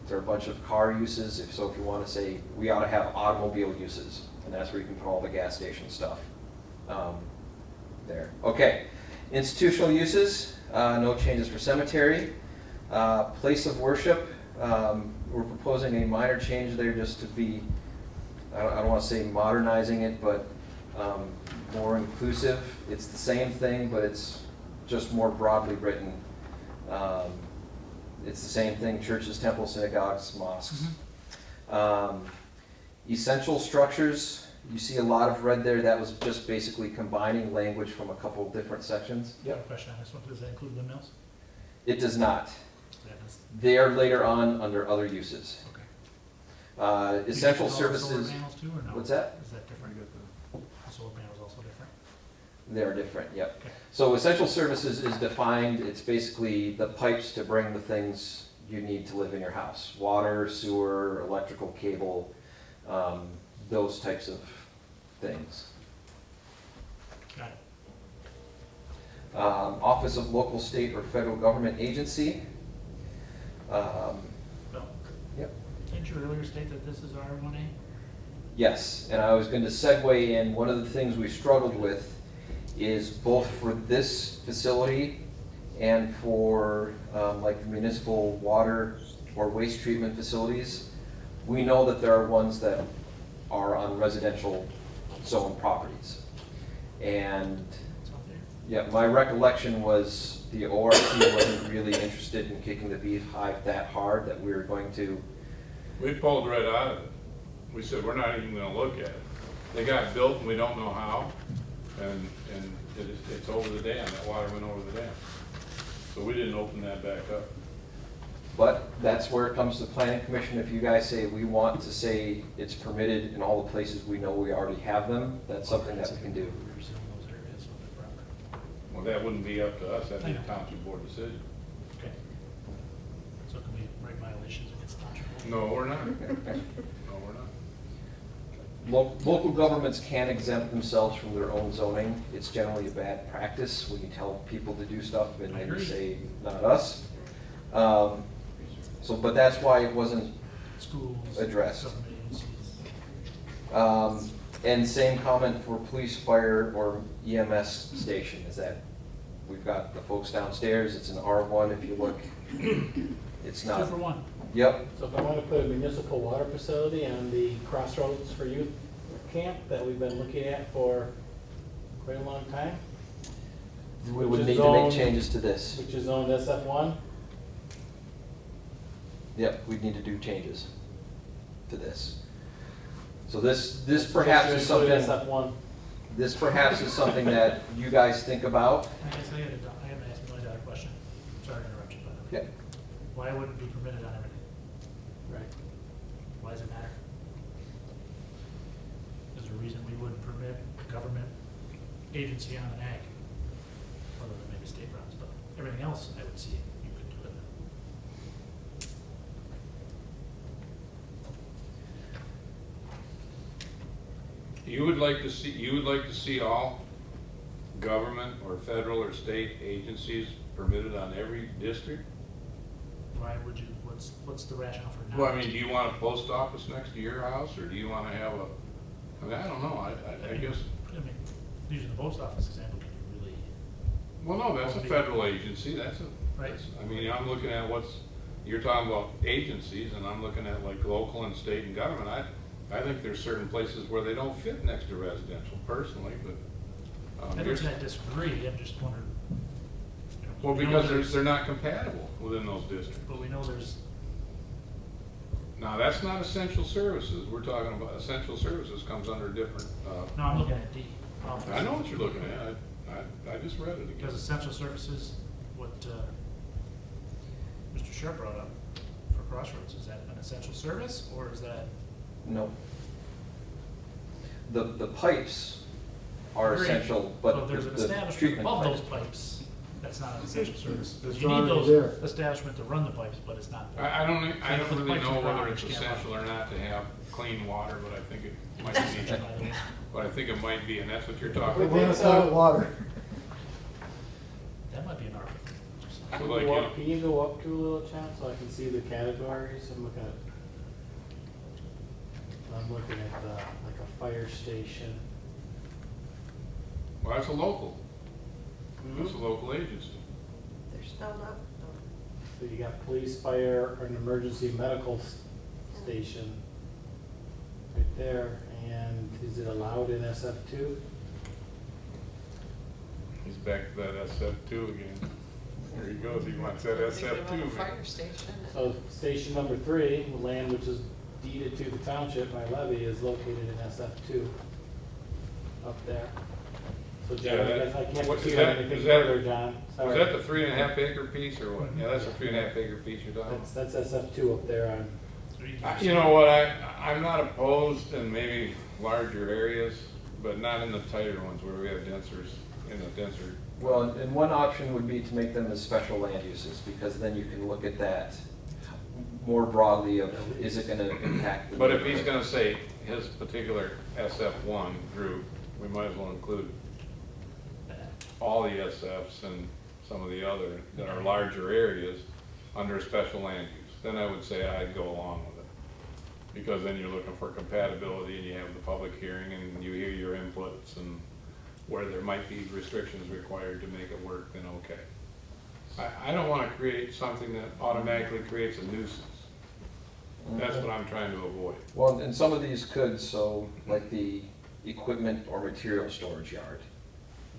there are a bunch of car uses, if you want to say, we ought to have automobile uses, and that's where you can put all the gas station stuff there. Okay, institutional uses, no changes for cemetery. Place of worship, we're proposing a minor change there just to be, I don't want to say modernizing it, but more inclusive. It's the same thing, but it's just more broadly written. It's the same thing, churches, temples, synagogues, mosques. Essential structures, you see a lot of red there. That was just basically combining language from a couple different sections. I have a question on this one. Does that include windmills? It does not. That is- They are later on under other uses. Okay. Essential You get solar services, panels too, or no? what's that? Is that different? The solar panels also different? They're different, yep. Okay. So essential services is defined, it's basically the pipes to bring the things you need to live in your house. Water, sewer, electrical cable, those types of things. Got it. Office of local, state, or federal government agency. Bill, Yep. didn't you earlier state that this is R1A? Yes, and I was going to segue in, one of the things we struggled with is both for this facility and for like the municipal water or waste treatment facilities, we know that there are ones that are on residential zone properties. And It's out there. yeah, my recollection was the ORC wasn't really interested in kicking the beehive that hard that we were going to. We pulled right out of it. We said, we're not even gonna look at it. They got built and we don't know how, and it's over the dam, that water went over the dam. So we didn't open that back up. But that's where it comes to the planning commission. If you guys say we want to say it's permitted in all the places we know we already have them, that's something that we can do. We're still in those areas, so they're broke. Well, that wouldn't be up to us, that'd be I a know. township board decision. Okay. So it can be right violations against township. No, we're not. No, we're not. Local governments can exempt themselves from their own zoning. It's generally a bad practice when you tell people to do stuff and I then you agree. say, not us. But that's why it wasn't Schools. Addressed. Government agencies. And same comment for police, fire, or EMS station, is that we've got the folks downstairs, it's an R1 if you look, it's 2 not. for 1. Yep, So if I want to put a municipal water facility on the Crossroads for Youth camp that we've been looking at for quite a long time, We Which would is need to make zoned- changes to this. Which is zoned SF1? Yep, we'd need to do changes to this. So this perhaps is something, SF1. this perhaps is something that you guys think about. I guess I haven't asked my daughter a question. Sorry to interrupt you, but Yep. why wouldn't it be permitted on everything? Right. Why does it matter? Is there a reason we wouldn't permit government agency on an ag? Other than maybe state routes, but everything else I would see you could do it. You would like to see all government or federal or state agencies permitted on every district? Why would you, what's the rationale for not? Well, I mean, do you want a post office next to your house, or do you wanna have a, I mean, I don't know, I guess, I mean, using the post office example, can you really, well, no, that's a federal agency, Right. I mean, I'm looking at you're talking about agencies, and I'm looking at like local and state and government. I think there's certain places where they don't fit next to residential personally, but. I don't say I disagree, I'm just wondering. You know, Well, we know because they're not compatible within those districts. But we know there's, Now, that's not essential services. We're talking about essential services comes under different, no, I'm looking at D. I know what you're looking at. I just read it again. Because essential services, what Mr. Sharp brought up for Crossroads, is that an essential service, or is that? No. The pipes are Agreed. essential, So but if there's an the establishment treatment above those pipes. pipes, that's not an essential service. Because It's you need already those there. establishment to run the pipes, but it's not. I don't Can't put really pipes know in the ground, whether it's you can't run. essential or not to have clean water, but I think it might That's be. essential, by the way. But I think it might be, and that's what you're We talking want about. to cut water. That might be an argument. So Can like, you you go know, up- Can you go up to a little chat so I can see the categories? I'm looking at the, like a fire station. well, that's a local. That's a local agency. They're spelled out. So you got police, fire, or an emergency medical station right there. And is it allowed in SF2? He's back to that SF2 again. There he goes, he wants that Thinking about SF2, a man. fire station. So station number 3, the land which is deeded to the township by levy is located in SF2 up there. So John, Yeah, I guess I what- can't is see that- anything is that- further, John. Is Sorry. that the 3.5 acre piece or what? Yeah, that's a 3.5 acre piece you're talking about. That's SF2 up there on, So you can You know what, I'm not opposed in maybe larger areas, but not in the tighter ones where we have denser. Well, and one option would be to make them as special land uses, because then you can look at that more broadly of, is it gonna impact the But if he's neighborhood? gonna say his particular SF1 group, we might as well include all the SFs and some of the other that are larger areas under special land use. Then I would say I'd go along with it. Because then you're looking for compatibility and you have the public hearing and you hear your inputs, and where there might be restrictions required to make it work, then okay. I don't wanna create something that automatically creates a nuisance. That's what I'm trying to avoid. Well, and some of these could, so like the equipment or material storage yard,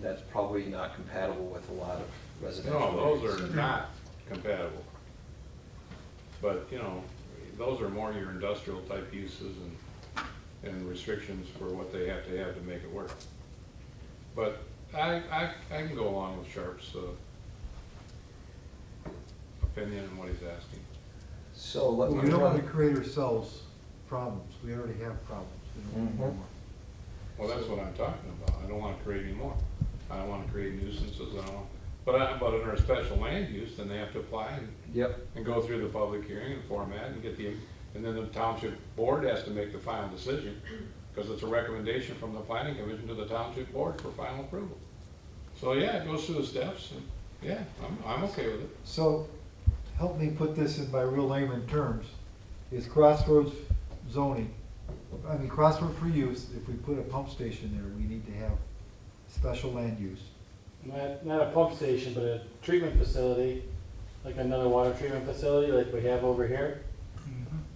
that's probably not compatible with a lot of residential No, areas. those are not compatible. But, you know, those are more your industrial type uses and restrictions for what they have to make it work. But I can go along with Sharp's opinion and what he's asking. So let me We don't want to run, create ourselves problems. We already have problems. We don't need more. Well, that's what I'm talking about. I don't wanna create any more. I don't wanna create nuisances, I don't want, but under a special land use, then they have to apply yep, and go through the public hearing and format and get and then the township board has to make the final decision, because it's a recommendation from the planning commission to the township board for final approval. So, yeah, it goes through the steps, and, yeah, I'm okay with it. So, help me put this in my real layman terms. Is Crossroads zoning, I mean, Crossroad for use, if we put a pump station there, we need to have special land use. not a pump station, but a treatment facility, like another water treatment facility like we have over here,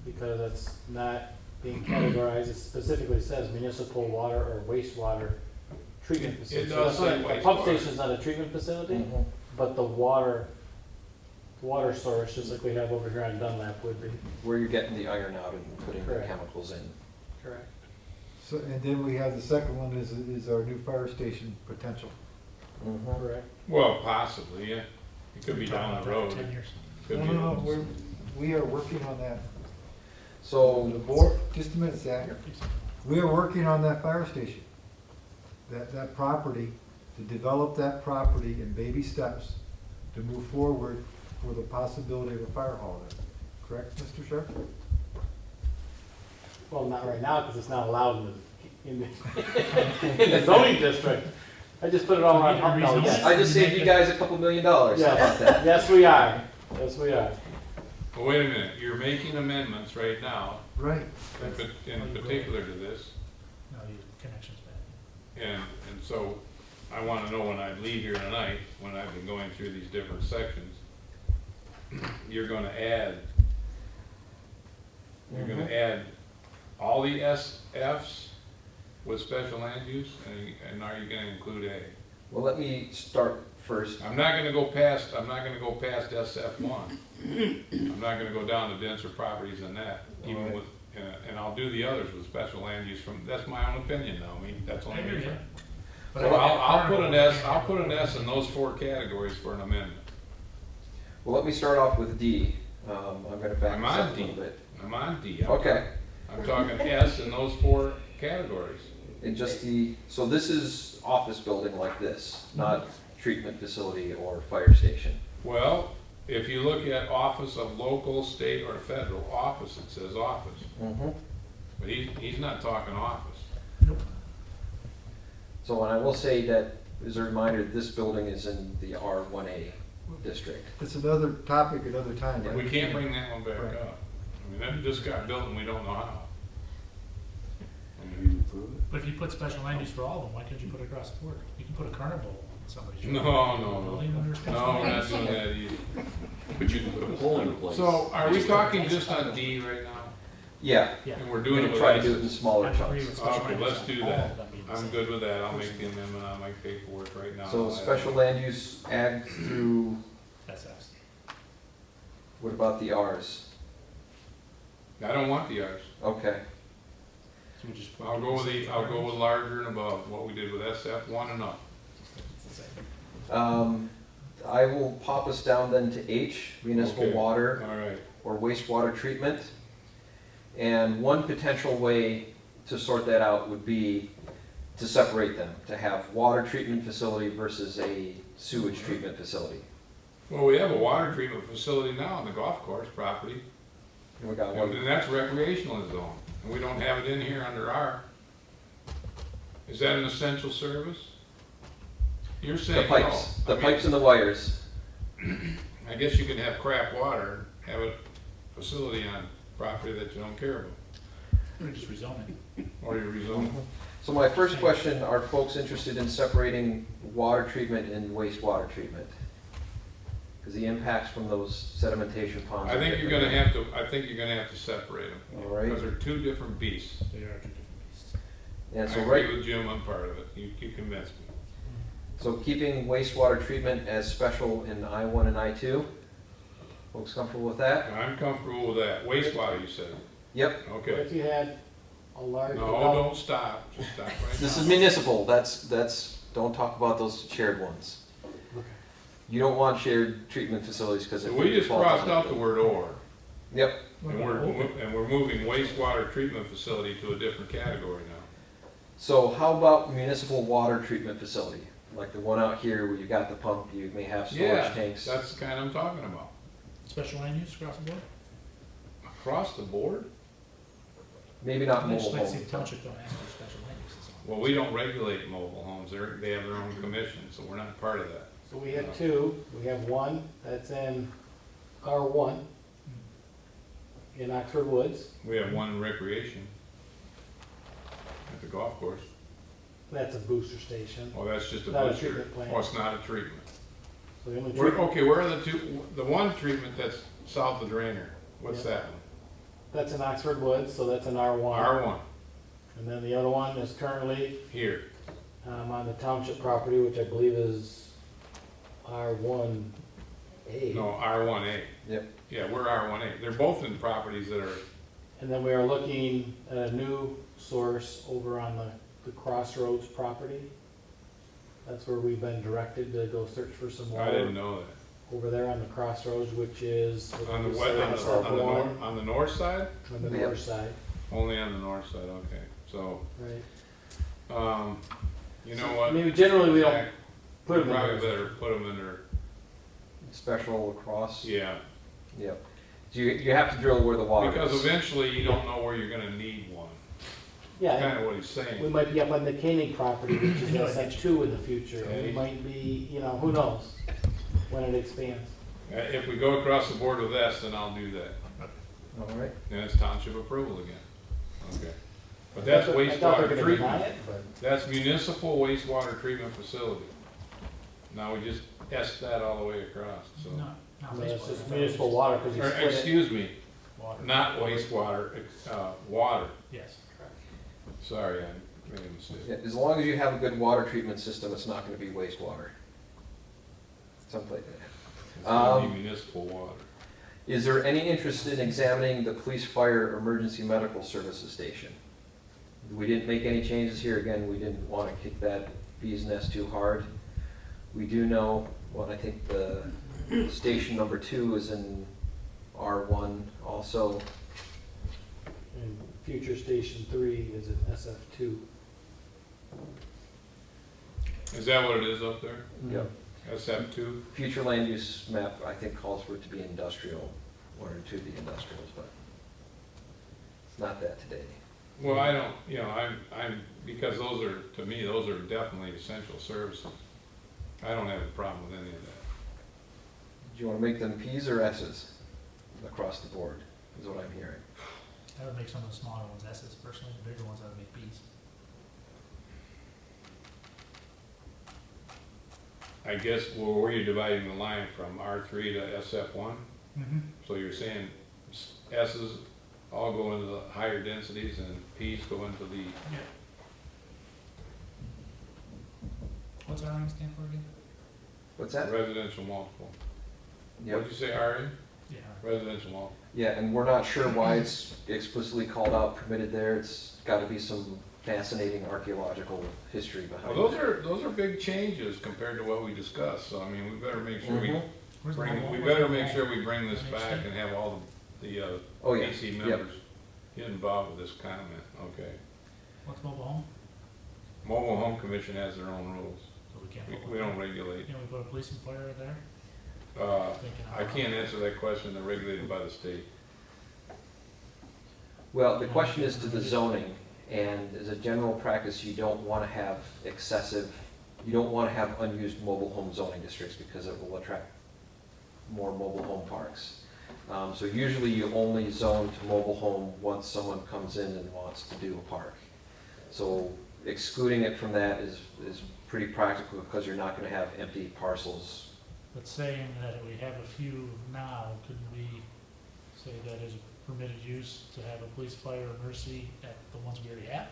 because it's not being categorized, it specifically says municipal water or wastewater treatment It facility. does So that's say what- a pump wastewater. station's not a treatment facility, Mhm. but the water source, just like we have over here on Dunlap would be. Where you're getting the iron out and putting the Correct. chemicals in. Correct. So, and then we have the second one is our new fire station potential. Correct. Well, possibly, yeah. It could be We're talking down about the that road. for 10 years. Could No, be. no, no, we are working on that. So, The board, just a minute, Zach. We are working on that fire station. That property, to develop that property in baby steps, to move forward for the possibility of a fire hall there. Correct, Mr. Sharp? Well, not right now, because it's not allowed in the, in the zoning district. I just put it all on, no, yes. I just saved you guys a couple $1 million. How about that? Yes, we are. Yes, we are. Well, wait a minute, you're making amendments right now, Right. in particular to this, No, your connection's bad. and so I wanna know when I leave here tonight, when I've been going through these different sections, you're gonna add all the SFs with special land use, and are you gonna include A? Well, let me start first. I'm not gonna go past SF1. I'm not gonna go down to denser properties than that, even Alright. with, and I'll do the others with special land use that's my own opinion though, I mean, that's only I hear me. ya. But So I- I'll put an S in those 4 categories for an amendment. Well, let me start off with D. I'm gonna back I'm this on up a D. little bit. I'm on D. Okay, I'm talking S in those 4 categories. and just so this is office building like this, not treatment facility or fire station. Well, if you look at office of local, state, or federal office, it says office. Mm-hmm. But he's not talking office. Nope. So, and I will say that, as a reminder, this building is in the R1A district. It's another topic, another time. We can't bring that one back Right. up. I mean, that just got built and we don't know how. But if you put special land use for all of them, why can't you put it across the board? You can put a carnival on somebody's. No, yard. no, no. Building under special No, we're land not use. doing that either. But you can put a polling place. So are we talking just on D right now? Yeah, Yeah. And we're we're doing it gonna with try to do it in S? smaller I agree chunks. with special Okay, land let's use do on all that. of them being the I'm same. good with that. I'll make the amendment on my paperwork right now. So special land use ag through, SFs. what about the Rs? I don't want the Rs. Okay, So we just put- I'll go with larger and above, what we did with SF1 and up. It's the same. I will pop us down then to H, municipal Okay. water All right. or wastewater treatment. And one potential way to sort that out would be to separate them, to have water treatment facility versus a sewage treatment facility. Well, we have a water treatment facility now on the golf course property, And we got one, and that's recreational zone, and we don't have it in here under R. Is that an essential service? You're the saying no. pipes, the I mean, pipes and the wires. I guess you can have crap water, have a facility on property that you don't care about, We're just rezoning. or you rezone. So my first question, are folks interested in separating water treatment and wastewater treatment? Because the impacts from those sedimentation ponds. I are think you're different. gonna have to separate them, All right, because they're 2 different beasts. They are 2 different beasts. and I so agree right, with Jim on part of it, you convinced me. so keeping wastewater treatment as special in I1 and I2? Folks comfortable with that? I'm comfortable with that, wastewater, you said, Yep, What okay. if you had a large? No, don't stop, just stop right now. this is municipal, that's, don't talk about those shared ones. Okay. You don't want shared treatment facilities because So it. we just crossed out the word or, Yep, and we're moving wastewater treatment facility to a different category now. so how about municipal water treatment facility? Like the one out here where you got the pump, you may have storage Yeah, tanks. that's the kind I'm talking about. Special land use across the board? Across the board? Maybe not mobile Legislative home. township don't ask for special land uses. Well, we don't regulate mobile homes, they have their own commission, so we're not part of that. So we have 2, we have one that's in R1 in Oxford Woods, We have one in recreation at the golf course. that's a booster station. Oh, that's just a Not a booster. treatment plant. Oh, it's not a treatment. So the only Where, treatment, okay, where are the 2, the one treatment that's south of Drainer, what's Yeah. that one? that's in Oxford Woods, so that's an R1. R1, And then the other one is currently here. on the township property, which I believe is R1A. No, R1A. Yep. Yeah, we're R1A. They're both in properties that are, And then we are looking at a new source over on the Crossroads property. That's where we've been directed to go search for some I didn't water know that. over there on the Crossroads, which is. what On the did we west, say, on the SF1, north, on the north side? On the Yep. north side, Only on the north side, okay. So, right. you know I what? mean, generally we don't Zach, put we them in probably there. better put them in there, Special lacrosse. yeah. Yep. So you have to drill where the water is. Because eventually you don't know where you're gonna need one. Yeah, Kinda what he's we saying. might be up on the Koenig property, which is Yeah. SF2 in the future. Yeah. We might be, you know, who knows when it expands. If we go across the board with S, then I'll do that. All right. Then it's township approval again. Okay. But that's I thought they were wastewater gonna deny treatment. it, but That's municipal wastewater treatment facility. Now we just S that all the way across, so. Not I mean, it's wastewater, just I thought it municipal was water, because you Or, split it. excuse me, Water. not wastewater, water. Yes. Sorry, I made a mistake. Yeah, as long as you have a good water treatment system, it's not gonna be wastewater. Something like that. It's gonna be municipal water. Is there any interest in examining the police, fire, emergency medical services station? We didn't make any changes here. Again, we didn't want to kick that bee's nest too hard. We do know, well, I think the station number 2 is in R1 also. And future station 3 is in SF2. Is that what it is up there? Yep. SF2? Future land use map, I think, calls for it to be industrial, or to the industrials, but it's not that today. Well, I don't, you know, I'm, because those are, to me, those are definitely essential services. I don't have a problem with any of that. Do you want to make them Ps or Ss across the board, is what I'm hearing. I would make some of the smaller ones S's personally, the bigger ones I would make B's. I guess, well, where are you dividing the line from, R3 to SF1? Mm-hmm. So you're saying S's all go into the higher densities and P's go into the, Yeah. What's RN stand for again? What's that? residential multiple. Yep. What'd you say, RN? Yeah. Residential multiple. Yeah, and we're not sure why it's explicitly called out permitted there. It's got to be some fascinating archaeological history behind Well, it. those are big changes compared to what we discussed, so I mean, we better make sure we Mhm. Where's the bring, mobile- we where's better the make mobile- sure we bring this Next back thing? and have all the Oh, yeah. AC Yep. members get involved with this comment, okay. What's mobile home? Mobile Home Commission has their own rules. So we can't. We don't regulate. Can we put a police and fire there? Thinking out I loud. can't answer that question, they're regulated by the state. Well, the question is to the zoning, and as a general practice, you don't want to have excessive, you don't want to have unused mobile home zoning districts because it will attract more mobile home parks. So usually you only zone to mobile home once someone comes in and wants to do a park. So excluding it from that is pretty practical because you're not going to have empty parcels. But saying that we have a few now, could we say that is a permitted use to have a police, fire, or mercy at the ones we already have?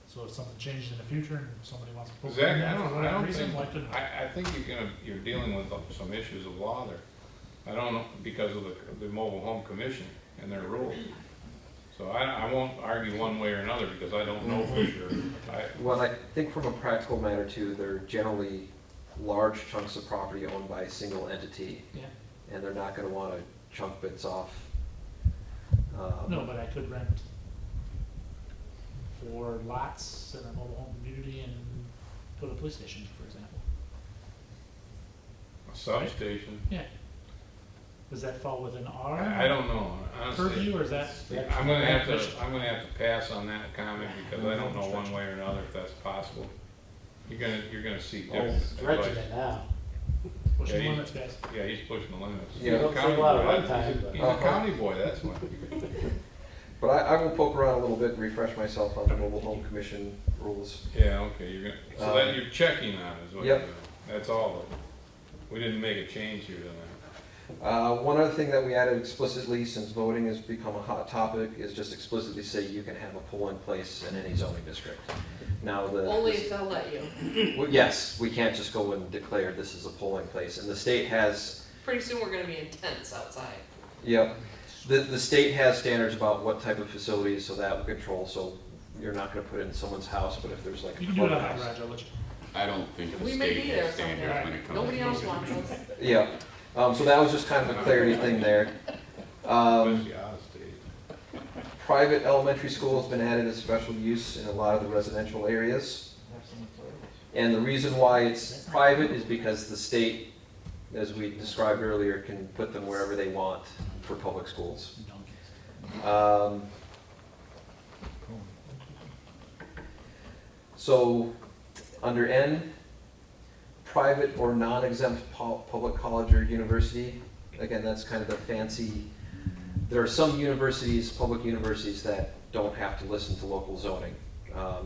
So if something changes in the future and somebody wants to put. Zach, one in I for don't whatever reason, think, why couldn't? I think you're dealing with some issues of law there. I don't know, because of the Mobile Home Commission and their rules. So I won't argue one way or another because I don't know for sure. Well, I think from a practical matter too, they're generally large chunks of property owned by a single entity, Yeah, and they're not going to want to chunk bits off. no, but I could rent 4 lots in a mobile home community and put a police station, for example. A substation, Yeah. Does that fall within our I don't know, honestly. purview, or is that? I'm gonna have to pass on that comment because I don't know one way or another if that's possible. You're gonna see Well, different stretching advice. it now. Pushing Yeah, limits, guys. Yeah, he's pushing the limits. Yeah. He's a Don't county take a lot of boy. runtime, but- He's a county boy, that's why. But I will poke around a little bit and refresh myself on the mobile home commission rules. Yeah, okay, so that you're checking on is what you're Yep. doing. That's all. We didn't make a change here tonight. One other thing that we added explicitly, since voting has become a hot topic, is just explicitly say you can have a polling place in any zoning district. Now, Only if they'll let you. well, yes, we can't just go and declare this is a polling place, and the state has, Pretty soon we're gonna be in tents outside. yep, the state has standards about what type of facilities, so that will control, so you're not gonna put it in someone's house, but if there's like a You can do it on my clubhouse. garage, I'll let you. I don't think the We may state be there has standards someday. when it comes. Nobody to else moving. wants us. Yeah, so that was just kind of a clarity thing there. Especially out of state. Private elementary school has been added as special use in a lot of the residential areas. And the reason why it's private is because the state, as we described earlier, can put them wherever they want for public schools. So, under N, private or non-exempt public college or university, again, that's kind of the fancy, there are some universities, public universities, that don't have to listen to local zoning.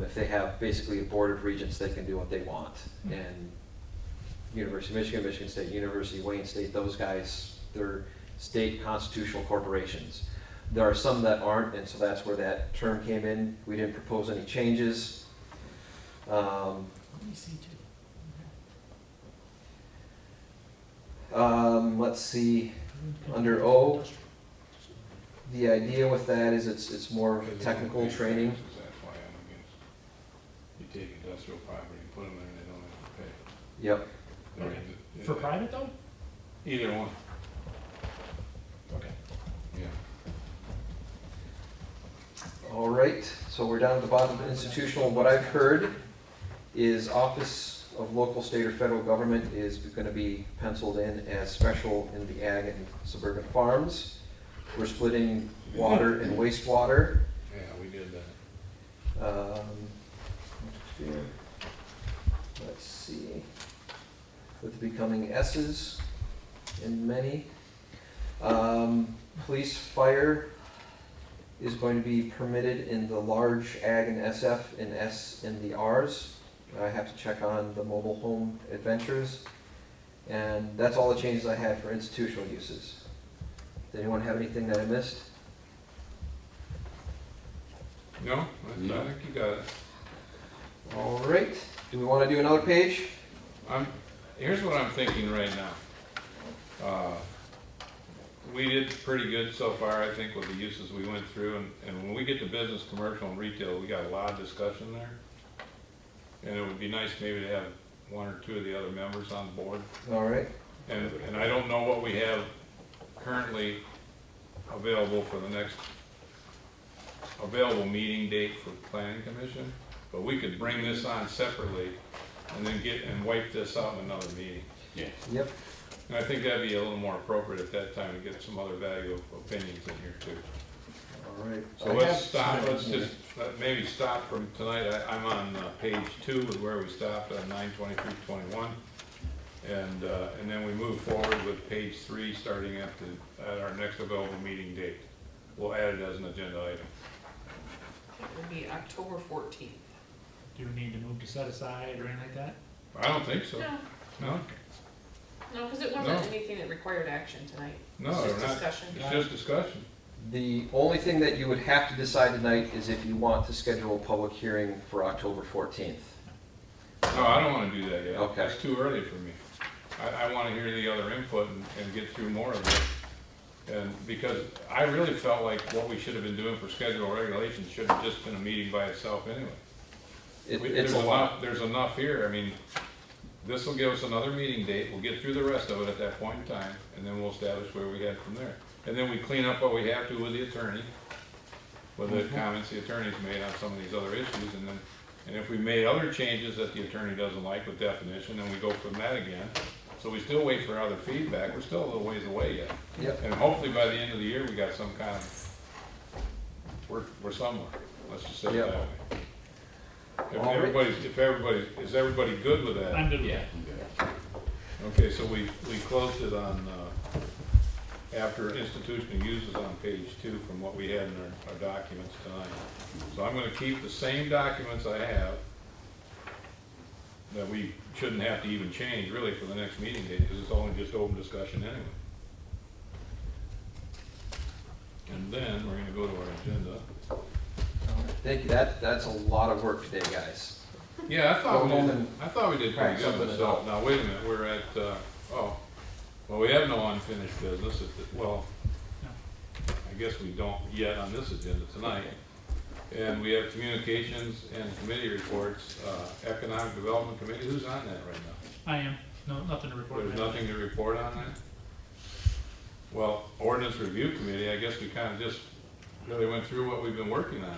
If they have basically a board of regents, they can do what they want. And University of Michigan, Michigan State University, Wayne State, those guys, they're state constitutional corporations. There are some that aren't, and so that's where that term came in. We didn't propose any changes. Let me see too. Let's see, under O, the idea with that is it's more of technical training. That's why I'm against, you take industrial property and put them there and they don't have to pay. Yep. Okay. For private though? Either one, Okay. yeah. All right, so we're down at the bottom of institutional. What I've heard is Office of Local, State, or Federal Government is gonna be penciled in as special in the ag and suburban farms. We're splitting water and wastewater. Yeah, we did that. Let's see, with becoming S's in many. Police, fire is going to be permitted in the large ag and SF and S in the Rs. I have to check on the mobile home adventures. And that's all the changes I had for institutional uses. Does anyone have anything that I missed? No, I think you got it. All right, do we want to do another page? Here's what I'm thinking right now. We did pretty good so far, I think, with the uses we went through, and when we get to business, commercial, and retail, we got a lot of discussion there. And it would be nice maybe to have one or two of the other members on board. All right. And I don't know what we have currently available for the next available meeting date for planning commission, but we could bring this on separately and then wipe this out in another meeting. Yeah. Yep. And I think that'd be a little more appropriate at that time to get some other value of opinions in here too. All right. So let's just maybe stop from tonight. I'm on page 2 with where we stopped on 9/23/21. And then we move forward with page 3, starting at our next available meeting date. We'll add it as an agenda item. It would be October 14th. Do you need to move to set aside or anything like that? I don't think so. No, No? no, because it wasn't anything that required action tonight. No, It's just they're not. discussion. It's just discussion. The only thing that you would have to decide tonight is if you want to schedule a public hearing for October 14th. No, I don't want to do that yet. Okay. It's too early for me. I want to hear the other input and get through more of it. And because I really felt like what we should have been doing for schedule regulations should have just been a meeting by itself anyway. It's a lot. There's enough here. I mean, this will give us another meeting date. We'll get through the rest of it at that point in time, and then we'll establish where we head from there. And then we clean up what we have to with the attorney, with the comments the attorney's made on some of these other issues, and if we made other changes that the attorney doesn't like with definition, then we go from that again. So we still wait for other feedback. We're still a little ways away yet. Yep. And hopefully by the end of the year, we got some kind of, we're somewhere. Let's just say it Yep. that way. All right. Is everybody good with that? I'm good with Yeah. that. Okay, so we closed it on, after institutional uses on page 2 from what we had in our documents tonight. So I'm gonna keep the same documents I have that we shouldn't have to even change really for the next meeting date, because it's only just open discussion anyway. And then we're gonna go to our agenda. Thank you, that's a lot of work today, guys. Yeah, I thought we Go home did, and I thought we did crack pretty good something myself. out. Now, wait a minute, we're at, well, we have no unfinished business. Well, I guess we don't yet on this agenda tonight. And we have communications and committee reports. Economic Development Committee, who's on that right now? I am, no, nothing to report. There's ma'am. nothing to report on that? Well, Ordinance Review Committee, I guess we kind of just really went through what we've been working on.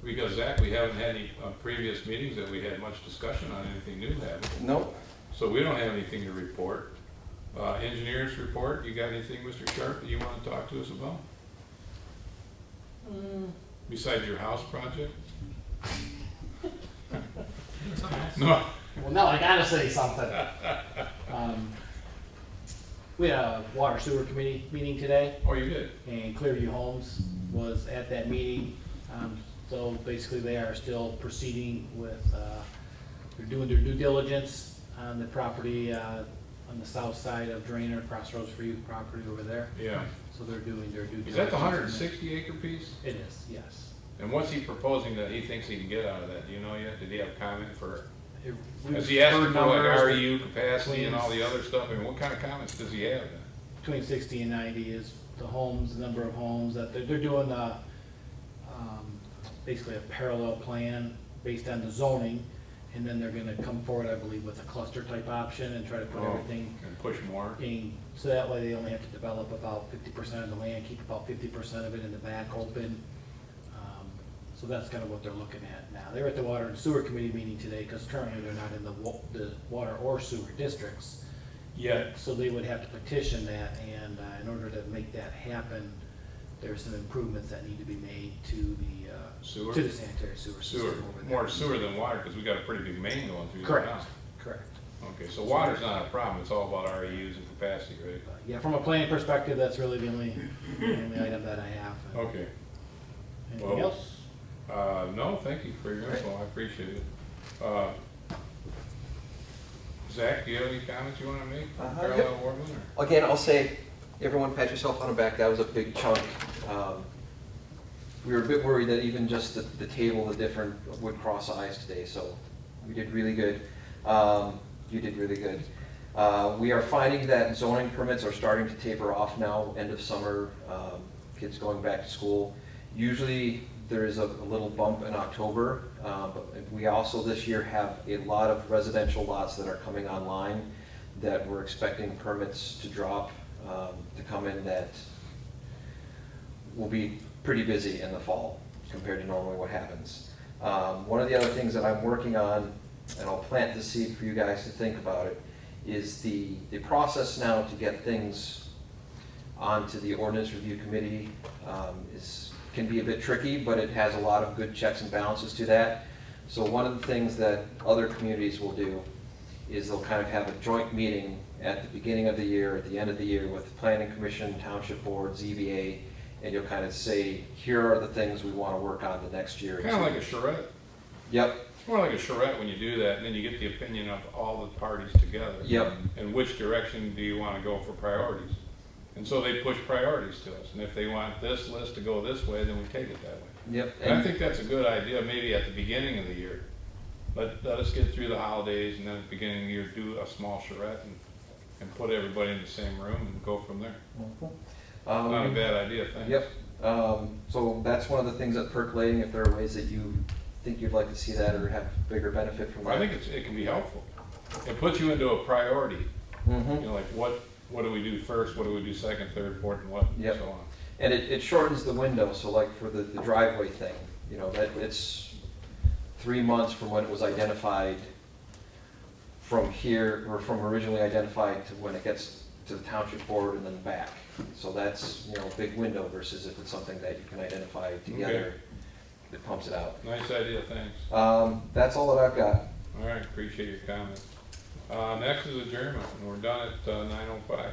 Because Zach, we haven't had any previous meetings that we had much discussion on anything new, have we? Nope. So we don't have anything to report. Engineers report, you got anything, Mr. Sharp, that you want to talk to us about? Besides your house project? Something else? No. Well, no, I gotta say something. We had a water sewer committee meeting today, Oh, you did? and Clearview Homes was at that meeting. So basically, they are still proceeding with, they're doing their due diligence on the property on the south side of Drainer, Crossroads for Youth property over there. Yeah. So they're doing their due diligence. Is that the 160 acre piece? It is, yes. And what's he proposing that he thinks he can get out of that? Do you know yet? Did he have comment for, We've has he asked heard for like numbers REU capacity and all the other stuff? I mean, what kind of comments does he have then? between 60 and 90 is the homes, the number of homes that they're doing basically a parallel plan based on the zoning, and then they're gonna come forward, I believe, with a cluster type option and try to put everything And push more? in, so that way they only have to develop about 50% of the land, keep about 50% of it in the back open. So that's kind of what they're looking at now. They were at the Water and Sewer Committee meeting today, because currently they're not in the water or sewer districts. Yeah. So they would have to petition that, and in order to make that happen, there's some improvements that need to be made to the Sewer? to the sanitary sewer Sewer, system over there. more sewer than water, because we got a pretty big main going through there Correct, now. correct. Okay, so water's not a problem, it's all about REUs and capacity, right? Yeah, from a planning perspective, that's really the only item that I have. Okay. Anything Well, else? No, thank you for your info, I appreciate it. Zach, do you have any comments you want to make? Parallel Yep. Ward or? Again, I'll say, everyone pat yourself on the back, that was a big chunk. We were a bit worried that even just the table, the different would cross eyes today, so we did really good. You did really good. We are finding that zoning permits are starting to taper off now, end of summer, kids going back to school. Usually there is a little bump in October, but we also this year have a lot of residential lots that are coming online that we're expecting permits to drop, to come in, that will be pretty busy in the fall compared to normally what happens. One of the other things that I'm working on, and I'll plant the seed for you guys to think about it, is the process now to get things onto the Ordinance Review Committee can be a bit tricky, but it has a lot of good checks and balances to that. So one of the things that other communities will do is they'll kind of have a joint meeting at the beginning of the year, at the end of the year, with the Planning Commission, Township Board, ZBA, and you'll kind of say, here are the things we want to work on the next year. Kind of like a charrette. Yep, It's more like a charrette when you do that, and then you get the opinion of all the parties together. Yep. And which direction do you want to go for priorities? And so they push priorities to us, and if they want this list to go this way, then we take it that way. yep. And I think that's a good idea, maybe at the beginning of the year. Let us get through the holidays, and then at the beginning of the year, do a small charrette and put everybody in the same room and go from there. Not a bad idea, thanks. Yep, so that's one of the things that's percolating, if there are ways that you think you'd like to see that or have bigger benefit from that. I think it can be helpful. It puts you into a priority, you Mhm. know, like what do we do first, what do we do second, third, fourth, and what, and Yep. so on. And it shortens the window, so like for the driveway thing, you know, that it's 3 months from when it was identified from here, or from originally identified to when it gets to the township board and then back. So that's, you know, a big window versus if it's something that you can identify together, it pumps it out. Nice idea, thanks. That's all that I've got. All right, appreciate your comments. Next is adjournment, and we're done at 9:05.